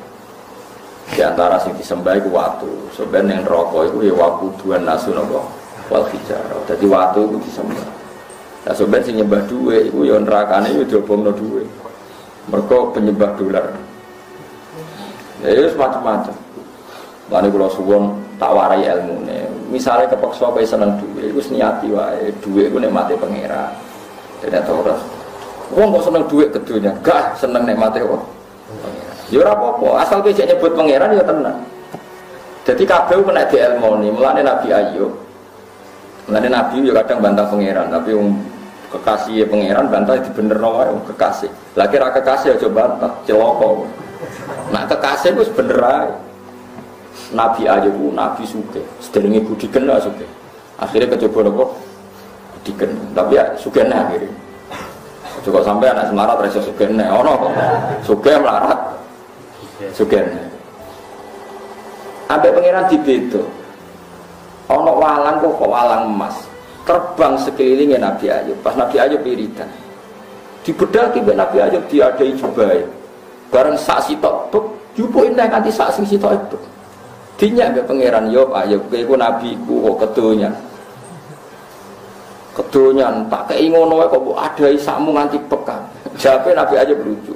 Di antara sing disembah iku watu. Sebenarnya neraka iku ya wakuduan nasu napa wal hijarah. Dadi watu iku disembah. Lah sebenarnya sing nyembah dhuwit iku ya nerakane ya diobongno dhuwit. Mergo penyembah dolar. Ya macam-macam. Lan kula suwun tak warai ilmune. Misale kepeksa kowe seneng dhuwit, iku niati wae dhuwit iku nikmate pangeran. Dadi ora wong kok seneng dhuwit kedunya, gak seneng nikmate wong. Ya ora apa-apa, asal kowe nyebut pangeran ya tenan. Dadi kabeh kena dielmoni, mulane Nabi Ayub. Mulane Nabi ya kadang bantah pangeran, tapi kekasih pangeran bantah dibenerno wae kekasih. Lah kira kekasih aja bantah, celaka. Nak kekasih wis bener ae. Nabi Ayub ku nabi sugih, sedherenge budiken lah sugih. Akhire kecoba napa? Budiken, tapi ya sugihne akhire. Juga sampai anak semarat rasa sugihne, ono sugih melarat. Sugihne. Ambek pangeran dibedo. Ono walang kok walang emas. Terbang sekelilingnya Nabi Ayub. Pas Nabi Ayub wiridan. Dibedaki mbek Nabi Ayub diadai jubahe. Bareng sak sitok bek, jupo indah kanthi sak sing sitok itu. Dinyak mbek pangeran Ayub, Ayub kowe iku nabiku kok kedonya. Kedonyan tak kei ngono wae kok adai sakmu nganti pekak. Jawabe Nabi Ayub lucu.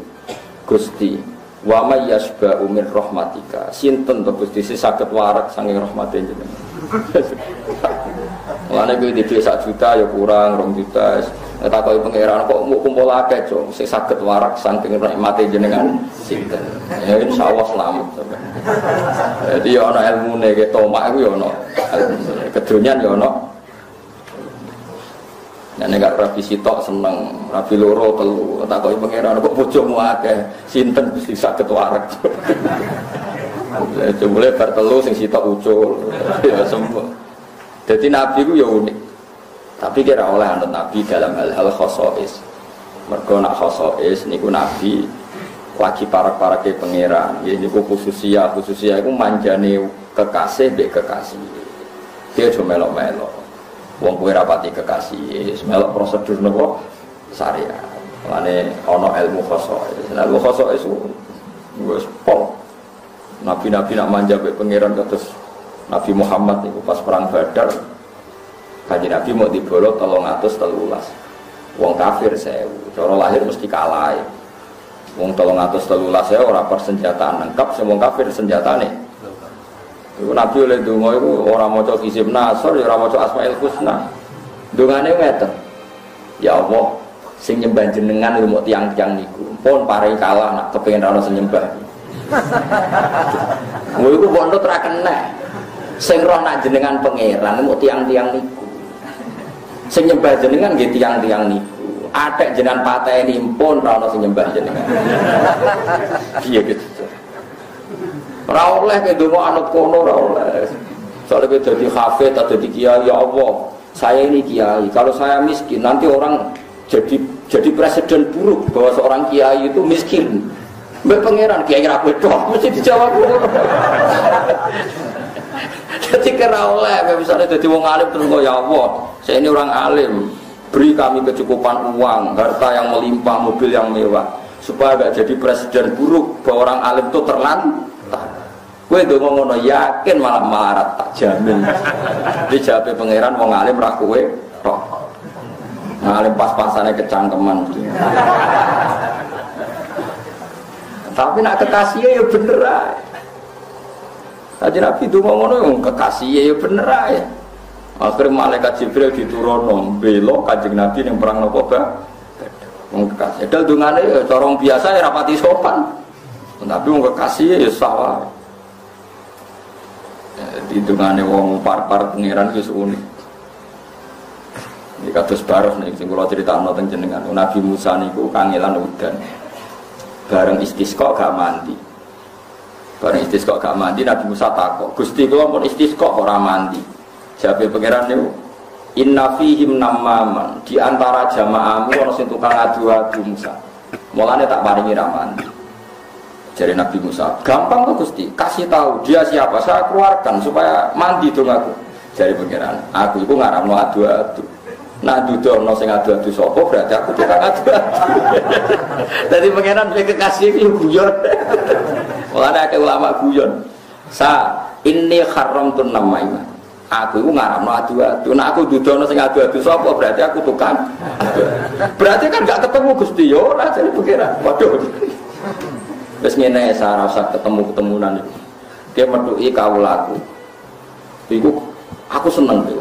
Gusti, wa may yasba'u min rahmatika. Sinten to Gusti sing saged warak saking rahmate jenengan. Mulane kowe dhewe 1 juta ya kurang 2 juta. Nek takoki pangeran kok kumpul akeh, Cuk, sing saged warak saking rahmate jenengan sinten. Ya insyaallah selamat sampeyan. Jadi ya ana ilmune ke tomak iku ya ana. Kedonyan ya ana. Nek nek rabi sitok seneng, rabi loro telu, takoki pangeran kok bojomu akeh, sinten Gusti saged warak. Jumlah bar telu sing sitok ucul. Ya semua. Jadi nabi ku ya unik. Tapi kira oleh anut nabi dalam hal-hal khosois. Mergo nak khosois niku nabi lagi para-para ke pangeran. Ya niku khususia iku manjane kekasih mbek kekasih. Dia cuma melok-melok. Wong kowe rapati kekasih, melok prosedur nopo syariat. Lane ana ilmu khosois. Ilmu khosois wis pol. Nabi-nabi nak manja mbek pangeran kados Nabi Muhammad niku pas perang Badar. Kanjeng Nabi mau dibolot 313. Wong kafir 1000. Cara lahir mesti kalah. Wong 313 ora persenjataan lengkap, wong kafir senjatane. Iku Nabi oleh donga iku ora maca Hizb Nasr, ya ora maca Asmaul Husna. Dongane ngeten. Ya Allah, sing nyembah jenengan lu mok tiang-tiang niku. Pun paring kalah nak kepengin ana sing nyembah. Ngono iku pondok ra kena. Sing roh nak jenengan pangeran mok tiang-tiang niku. Sing nyembah jenengan nggih tiang-tiang niku. Atek jenengan pateni pun ora ana sing nyembah jenengan. Piye gitu. Ora oleh ndonga anut kono ora oleh. Soale kowe dadi hafid atau dadi kiai, ya Allah, saya ini kiai. Kalau saya miskin nanti orang jadi presiden buruk bahwa seorang kiai itu miskin. Mbek pangeran kiai ra bedok mesti dijawab. Jadi kira oleh misalnya dadi wong alim terus kok ya Allah, saya ini orang alim. Beri kami kecukupan uang, harta yang melimpah, mobil yang mewah supaya gak jadi presiden buruk bahwa orang alim itu terlantar. Kowe ndonga ngono yakin malah marat tak jamin. Dijabe pangeran wong alim ra kowe tok. Alim pas-pasane kecangkeman. Tapi nak kekasih ya bener ae. Tadi Nabi ndonga ngono kekasih ya bener ae. Akhirnya malaikat Jibril diturunno belo Kanjeng Nabi ning perang napa ba? Wong kekasih. Dal dongane cara biasa ya rapati sopan. Tapi wong kekasih ya salah. Di dungane wong par-par pangeran wis unik. Iki kados baros nek sing kula critakno teng jenengan. Nabi Musa niku kangelan udan. Bareng istisqa gak mandi. Bareng istisqa gak mandi Nabi Musa takok, "Gusti kula pun istisqa kok ora mandi?" Jawabe pangeran niku, "Inna fihim namaman." Di antara jamaahmu ana sing tukang adu-adu Musa. Mulane tak paringi ra mandi. Jadi Nabi Musa, gampang kok Gusti, kasih tahu dia siapa, saya keluarkan supaya mandi dong aku. Jadi pangeran, aku itu ngaramno adu-adu. Nak dudono sing adu-adu sapa berarti aku tukang adu-adu. Jadi pangeran saya kekasih iki guyon. Mulane akeh ulama guyon. Inni haramtun namaima. Aku itu ngaramno adu-adu. Nak aku dudono sing adu-adu sapa berarti aku tukang. Berarti kan gak ketemu Gusti yo ora jadi pangeran. Waduh. Terus ngene saya rasa ketemu-ketemunan itu. Dia metuki kawulaku. Iku aku seneng tuh.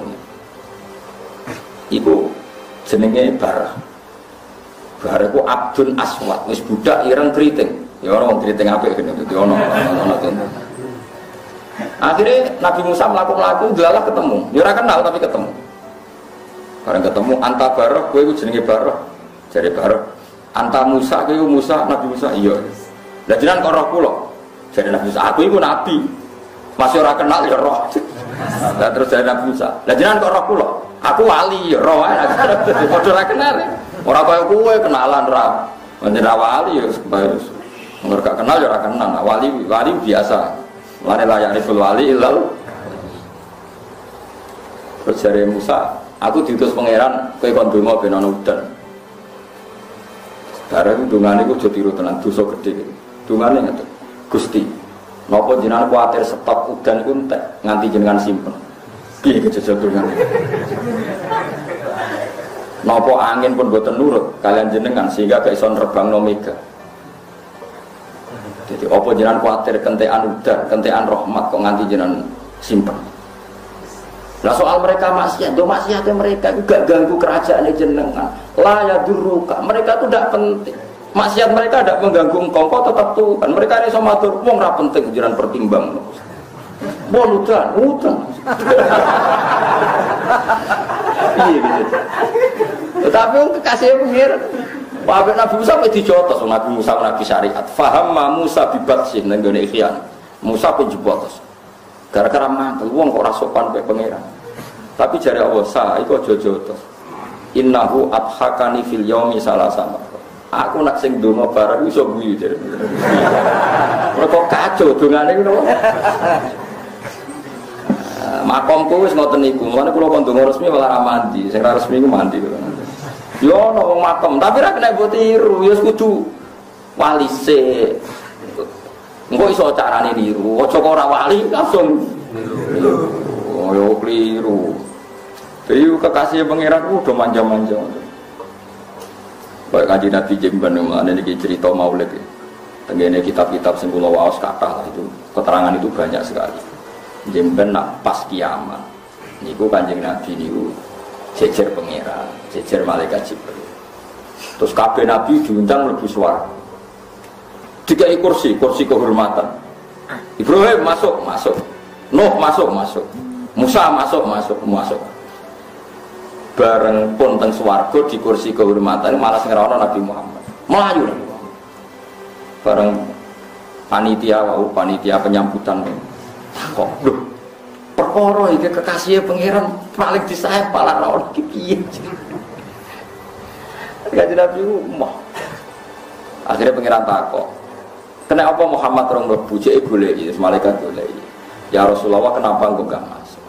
Iku jenenge Barah. Barah iku Abdun Aswad, wis budak ireng kriting. Ya ono wong kriting apik kene dadi ono tentu. Akhirnya Nabi Musa mlaku-mlaku delalah ketemu. Ya ora kenal tapi ketemu. Bareng ketemu anta Barah, kowe iku jenenge Barah. Jare Barah, anta Musa kowe Musa, Nabi Musa iya. Lah jenengan kok roh kula. Jadi Nabi Musa, aku iku nabi. Masih ora kenal ya roh. Lah terus jadi Nabi Musa. Lah jenengan kok roh kula. Aku wali ya roh ae. Padha ora kenal. Ora kaya kowe kenalan ra. Menjadi wali ya sebagus. Ora gak kenal ya ora kenal. Wali biasa. Lane layak riful wali ilal. Terus jadi Musa, aku diutus pangeran kowe kon donga ben ana udan. Bareng dungane iku aja tiru tenan dosa gedhe. Dungane ngeten. Gusti, napa jenengan kuwatir stok udan iku entek nganti jenengan simpen. Piye kejajal dungane? Napa angin pun boten nurut kalian jenengan sehingga gak iso nerbangno mega. Jadi apa jenengan kuwatir kentekan udan, kentekan rahmat kok nganti jenengan simpen. Lah soal mereka maksiat, do maksiatnya mereka itu gak ganggu kerajaan jenengan. La yaduruka, mereka itu tidak penting. Maksiat mereka tidak mengganggu engkau tetap Tuhan. Mereka ini sama matur wong ra penting jenengan pertimbang. Bon udan. Iya gitu. Tetapi kekasih pengiran. Pak Nabi Musa wis dijotos, Nabi Musa nabi syariat. Faham Musa bibatsin nang gone ikhian. Musa penjebotos. Gara-gara mantel wong kok ora sopan kowe pangeran. Tapi jare Allah sa iku aja jotos. Innahu adhakani fil yaumi salasama. Aku nak sing donga bareng iso guyu jare. Kok kacau dongane ngono. Makomku wis ngoten niku. Mulane kula kon donga resmi malah ra mandi. Sing ra resmi ku mandi. Yo ono wong makom, tapi ra kena mbok tiru, ya kudu walise. Engko iso carane niru, aja kok ora wali langsung niru. Oh yo kliru. Jadi kekasih pangeran udah manja-manja. Baik Kanjeng Nabi Jemben mulane niki cerita Maulid. Tenggene kitab-kitab sing kula waos kathah itu, keterangan itu banyak sekali. Jemben nak pas kiamat. Niku Kanjeng Nabi niku jejer pangeran, jejer malaikat Jibril. Terus kabeh nabi diundang mlebu swarga. Dikai kursi kehormatan. Ibrahim masuk. Nuh masuk. Musa masuk. Bareng pun teng swarga di kursi kehormatan malah sing ora ana Nabi Muhammad. Melayu. Bareng panitia penyambutan. Kok lho perkara iki kekasih pangeran paling disayang malah ora ono iki piye. Kanjeng Nabi umah. Akhirnya pangeran takok. Kena apa Muhammad orang mlebu cek goleki, malaikat goleki. Ya Rasulullah kenapa engko gak masuk?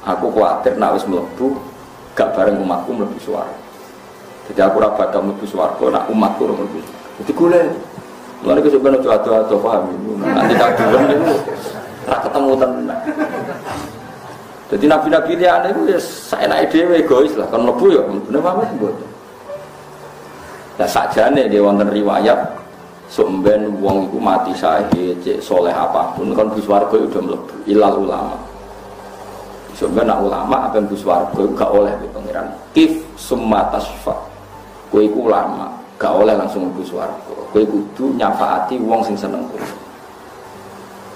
Aku kuwatir nek wis mlebu gak bareng umatku mlebu swarga. Jadi aku ora bakal mlebu swarga nek umatku ora mlebu. Dadi goleki. Mulane kok ben ado-ado paham. Nanti kadulem niku ora ketemu tenan. Jadi nabi-nabi liyane iku ya saenake dhewe egois lah, kon mlebu ya bener pamit mboten. Lah sakjane nggih wonten riwayat sumben wong iku mati syahid, cek soleh apapun kon bus warga udah mlebu ilal ulama. Sumben nak ulama apa bus warga gak oleh di pangeran. Kif summa tasfa. Kowe iku ulama, gak oleh langsung mlebu swarga. Kowe kudu nyafaati wong sing seneng kowe.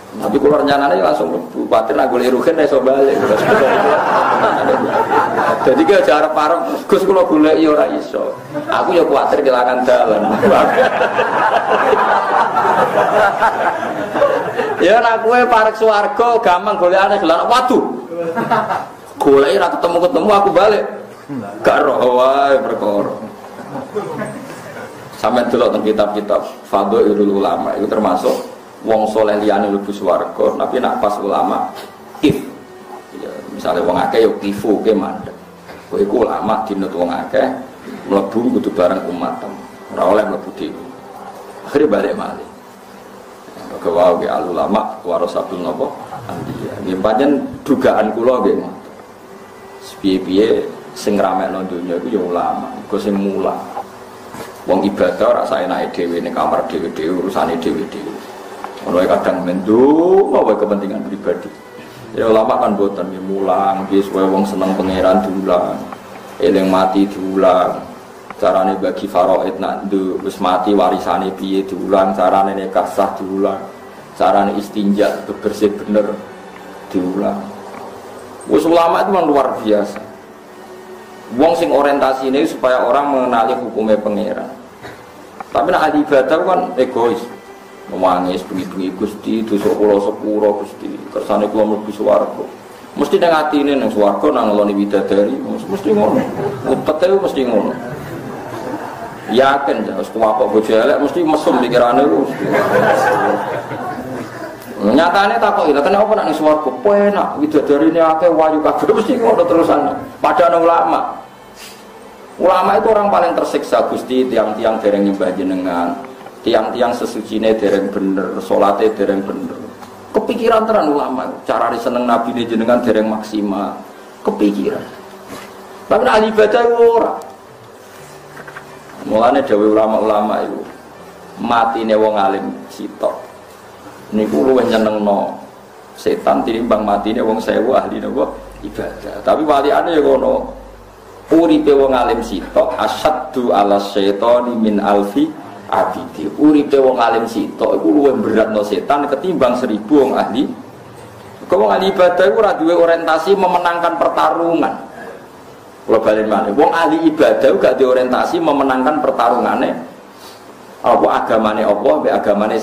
Tapi kalau rencananya langsung mlebu, patir nak golek rugen iso balik. Jadi gak cara parem, Gus kula golek ya ora iso. Aku ya kuwatir kelangan dalan. Ya nak kowe parek swarga gampang golekane gelar. Waduh. Golek ora ketemu aku balik. Gak roh wae perkara. Sampai delok teng kitab-kitab Fadhailul Ulama itu termasuk wong soleh liyane mlebu swarga, tapi nak pas ulama kif. Ya, misalnya wong akeh yo kifu ke mandek. Kowe iku ulama dinut wong akeh mlebu kudu bareng umatem. Ora oleh mlebu dhewe. Akhire balik malih. Kewae ge ulama warasatul napa? Anbiya. Nggih pancen dugaan kula nggih. Piye-piye sing ngramekno donya iku ya ulama, iku sing mulang. Wong ibadah ora saenake dhewe ning kamar dhewe-dhewe urusane dhewe-dhewe. Ono kadang mendung apa kepentingan pribadi. Ya ulama kan boten ya mulang, wis wae wong seneng pangeran diulang. Eling mati diulang. Carane bagi faraid nak wis mati warisane piye diulang, carane nikah sah diulang. Carane istinja bersih bener diulang. Wis ulama itu memang luar biasa. Wong sing orientasi ini supaya orang mengenali hukumnya pangeran. Tapi nak ahli ibadah kan egois, memangis bengi-bengi Gusti, dosa kula sepuro Gusti, kersane kula mlebu swarga. Mesti nang atine nang swarga nang ngeloni bidadari, mesti ngono. Upete mesti ngono. Yakin wis kuwapok bojo elek mesti mesum pikirane ku. Nyatane takoki lha kenapa nek nang swarga penak widadarine akeh wayu kabeh mesti ngono terusane. Padahal ulama. Ulama itu orang paling tersiksa Gusti, tiang-tiang dereng nyembah jenengan, tiang-tiang sesucine dereng bener, salate dereng bener. Kepikiran tenan ulama, cara seneng nabi ne jenengan dereng maksimal. Kepikiran. Tapi ahli ibadah ora. Mulane dawuh ulama-ulama itu matine wong alim sitok. Niku luwih nyenengno setan tinimbang matine wong 1000 ahli napa ibadah. Tapi waliane ya ngono. Uripe wong alim sitok asaddu ala syaitani min alfi abidi. Uripe wong alim sitok iku luwih beratno setan ketimbang 1000 wong ahli. Wong ahli ibadah iku ora duwe orientasi memenangkan pertarungan. Kula balen malih, wong ahli ibadah gak duwe orientasi memenangkan pertarungane apa agamane apa mbek agamane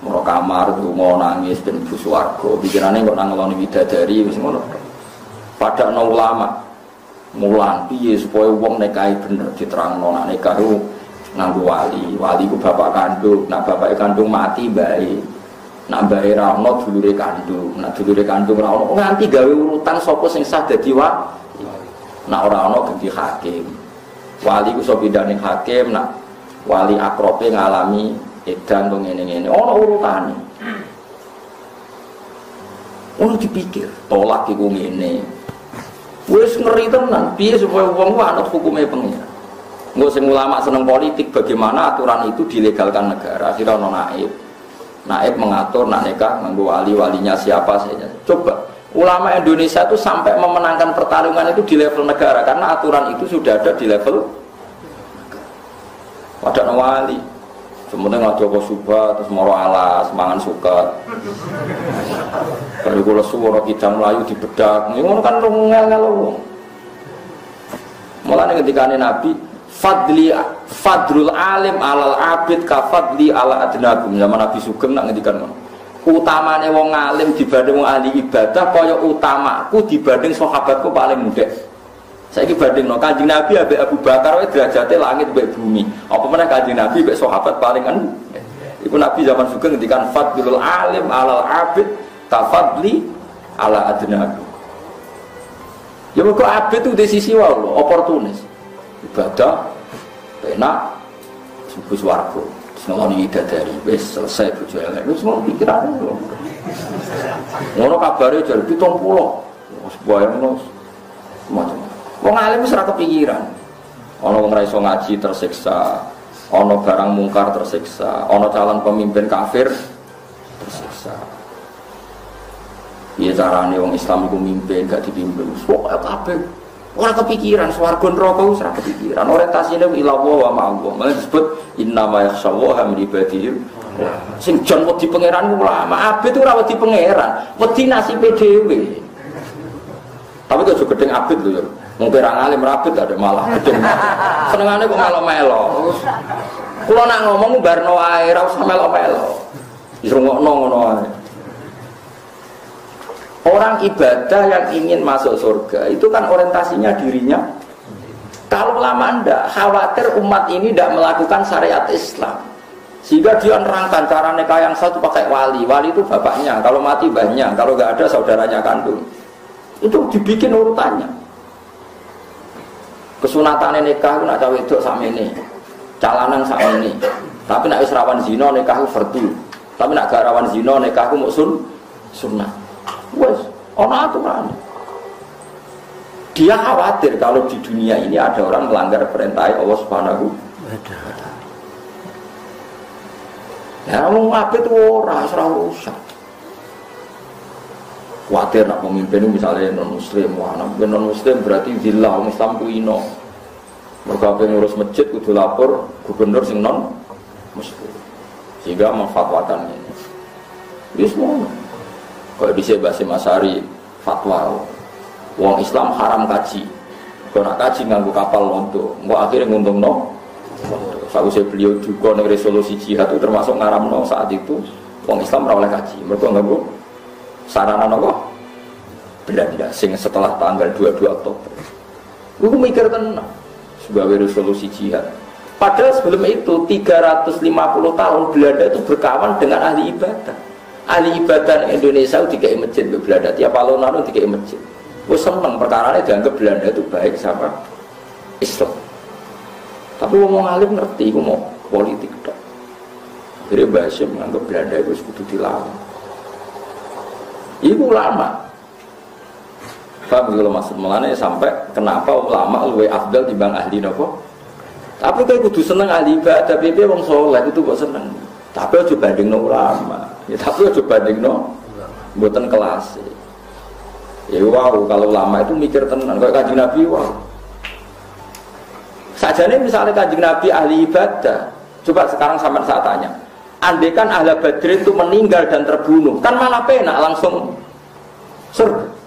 moro kamar donga nangis ben mlebu swarga pikirane kok nang ngeloni widadari wis ngono. Padahal ulama mulang piye supaya wong nikahi bener diterangno nek nikah ku nganggo wali ku bapak kandung, nek bapake kandung mati bae, nek bae ra ono dulure kandung, nek dulure kandung ra ono nganti gawe urutan sapa sing sah dadi wali, nek ora ono ganti hakim, wali ku iso pindhane hakim, nek wali akrobe ngalami edan kok ngene-ngene ono urutane. Ono dipikir tolak iku ngene. Wis ngeri tenan, piye supaya wong ku anut hukume pengira. Engko sing ulama seneng politik bagaimana aturan itu dilegalkan negara. Akhirnya ono naib. Naib mengatur nak nikah nganggo walinya siapa saja. Coba ulama Indonesia itu sampai memenangkan pertarungan itu di level negara karena aturan itu sudah ada di level padha wali. Sementing ngajowo subah terus moro alas mangan suket. Kalau kula suwara kidang mlayu dibedak, ngono kan ngel-ngel wong. Mulane ketikane Nabi, fadlul alim alal abid ka fadli ala adnakum. Zaman Nabi Sugeng nak ngendikan ngono. Utamane wong alim dibanding wong ahli ibadah kaya utamaku dibanding sahabatku paling muda. Saiki bandingno Kanjeng Nabi ambek Abu Bakar wae derajate langit mbek bumi. Apa meneh Kanjeng Nabi mbek sahabat paling kan. Iku Nabi zaman Sugeng ngendikan fadlul alim alal abid tafadli ala adnaku. Ya kok abid itu di sisi wae oportunis. Ibadah penak subuh swarga. Senengane idadari wis selesai bojo elek. Wis mau pikirane lho. Ngono kabare jar 70. Wis bayangno macam. Wong alim wis ora kepikiran. Ana wong ra iso ngaji tersiksa, ana barang mungkar tersiksa, ana calon pemimpin kafir tersiksa. Piye carane wong Islam iku mimpin gak dipimpin? Pokoke kabeh Ora kepikiran swarga neraka wis ora kepikiran. Orientasine ila wa ma'allah. Malah disebut innama yakhshallaha min ibadihi. Sing jon wedi pangeran ulama, abet ora wedi pangeran, wedi nasibe dhewe. Tapi kok gedeng abet lho ya. Wong perang alim rabet ada malah gedeng. Senengane kok melo-melo. Kula nak ngomong barno wae ora usah melo-melo. Wis rungokno ngono wae. Orang ibadah yang ingin masuk surga itu kan orientasinya dirinya. Kalau lama ndak khawatir umat ini tidak melakukan syariat Islam, sehingga dia nerangkan cara nikah yang satu pakai wali. Wali itu bapaknya, kalau mati banyak, kalau nggak ada saudaranya kandung. Itu dibikin urutannya. Kesunatan nikah itu nak cawe wedok sakmene, calanan sakmene. Tapi nak wis rawan zina nikah fardu. Tapi nak gak rawan zina nikah ku muk sunnah. Wes, ana aturan. Dia khawatir kalau di dunia ini ada orang melanggar perintah Allah Subhanahu wa taala. Ya wong apik ora rusak. Khawatir nak pemimpin misalnya non muslim, wah non muslim berarti zillah, Islam ku ino. Mergo ngurus masjid kudu lapor gubernur sing non muslim. Sehingga memfatwakan ini. Wis ngono. Kalau bisa bahasa Masari fatwa, wong Islam haram kaji. Kalau nak kaji nganggu kapal londo, mau akhirnya nguntung no. Sausai beliau juga nih resolusi jihad itu termasuk ngaram no saat itu, wong Islam ora oleh kaji. Mereka nganggu sarana nopo Belanda, sing setelah tanggal 22 Oktober. Lu mikir tenang sebagai resolusi jihad. Padahal sebelum itu 350 tahun Belanda itu berkawan dengan ahli ibadah. Ahli ibadah Indonesia dikai masjid ke Belanda, tiap alun-alun dikai masjid. Gue seneng perkaranya dianggap Belanda itu baik sama Islam. Tapi ngomong alim ngerti, gue mau politik tak. Jadi bahasa menganggap Belanda itu sekutu dilawan. Ibu ulama. Paham kalau maksud melane sampai kenapa ulama lebih afdal dibanding ahli nopo? Tapi kalau kudu seneng ahli ibadah, tapi wong soleh itu kok seneng. Tapi aja bandingno ulama. Ya tapi aja bandingno mboten kelas. Ya wow, kalau ulama itu mikir tenan kayak Kanjeng Nabi wow. Sajane misalnya Kanjeng Nabi ahli ibadah, coba sekarang sampean saya tanya. Andai kan ahli Badrin itu meninggal dan terbunuh, kan malah penak langsung surga.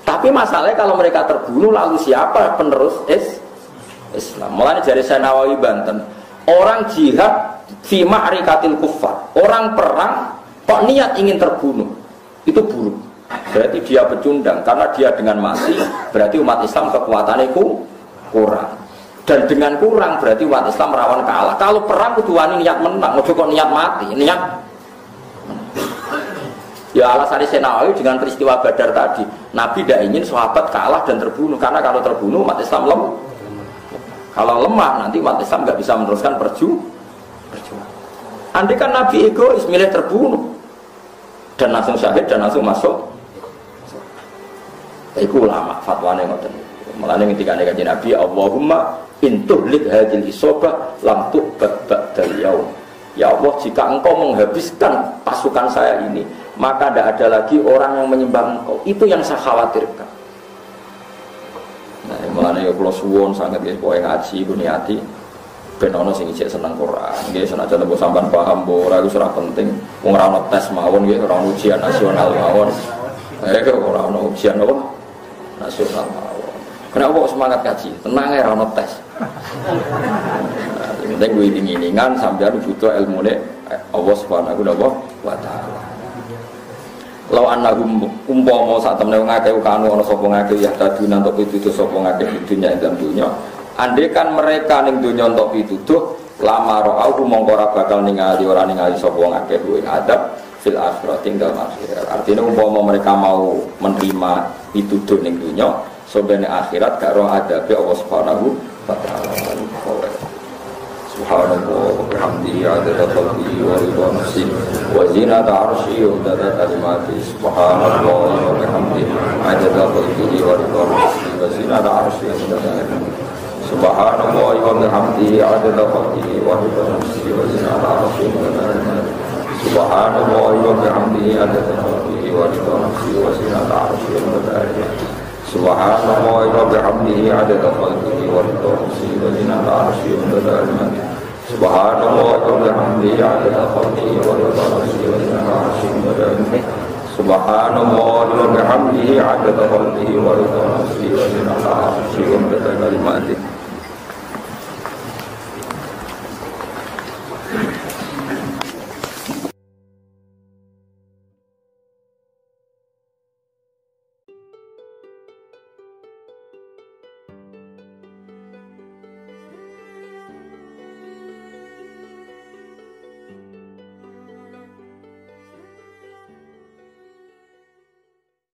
Tapi masalahnya kalau mereka terbunuh lalu siapa penerus Islam? Mulanya dari Syekh Nawawi Banten, orang jihad fi ma'rikatil kuffar, orang perang kok niat ingin terbunuh, itu buruk. Berarti dia pecundang, karena dia dengan mati berarti umat Islam kekuatannya kurang. Dan dengan kurang berarti umat Islam rawan kalah. Kalau perang kudu wani niat menang, ojo kok niat mati, niat. Ya alasan Syekh Nawawi dengan peristiwa Badar tadi, Nabi tidak ingin sahabat kalah dan terbunuh, karena kalau terbunuh umat Islam lemah. Kalau lemah nanti umat Islam nggak bisa meneruskan perjuangan. Andai kan Nabi egois milih terbunuh dan langsung syahid dan langsung masuk. Itu ulama fatwane ngoten. Mulane ketika Kanjeng Nabi, Allahumma intuhlik hadil isobah lam tu'bad ba'dal yaum. Ya Allah, jika engkau menghabiskan pasukan saya ini, maka tidak ada lagi orang yang menyembah engkau. Itu yang saya khawatirkan. Nah, mulane ya kula suwun sanget nggih pokoke ngaji ku niati ben ana sing isih seneng Quran. Nggih senajan mbok sampean paham mbok ora iku ora penting. Wong ora ono tes mawon nggih, ora ono ujian nasional mawon. Ora ono ujian apa? Nasional mawon. Kenapa kok semangat ngaji? Tenang ya ora ono tes. Yang penting gue ingin-ingingan sampean butuh ilmune Allah Subhanahu wa taala. Lau annahum umpama sak temene wong akeh kanu ana sapa ngakeh ya tadi nantok pituduh sapa ngakeh dunya ing dunya. Andai kan mereka ning dunya entuk pituduh, lama ra'au mongko ora bakal ningali ora ningali sapa ngakeh ing adab fil akhirat tinggal akhirat. Artinya umpama mereka mau menerima pituduh ning dunya, sobene akhirat gak ro adabe Allah Subhanahu wa taala. Subhanallah wa bihamdihi adada khalqihi wa ridha nafsihi wa zinata arsyihi wa adada kalimatihi. Subhanallah wa bihamdihi adada khalqihi wa ridha nafsihi wa zinata arsyihi wa adada kalimatihi. Subhanallah wa bihamdihi adada khalqihi wa ridha nafsihi wa zinata arsyihi wa adada kalimatihi. Subhanallah wa bihamdihi adada khalqihi wa ridha nafsihi wa zinata arsyihi wa adada kalimatihi. Subhanallah wa bihamdihi 'adada khalqihi wa ridha nafsihi wa zinata 'arsyihi wa midada kalimatihi. Subhanallah wa bihamdihi 'adada khalqihi wa ridha nafsihi wa zinata 'arsyihi wa midada kalimatihi. Subhanallah wa bihamdihi 'adada khalqihi wa ridha nafsihi wa zinata 'arsyihi wa midada kalimatihi.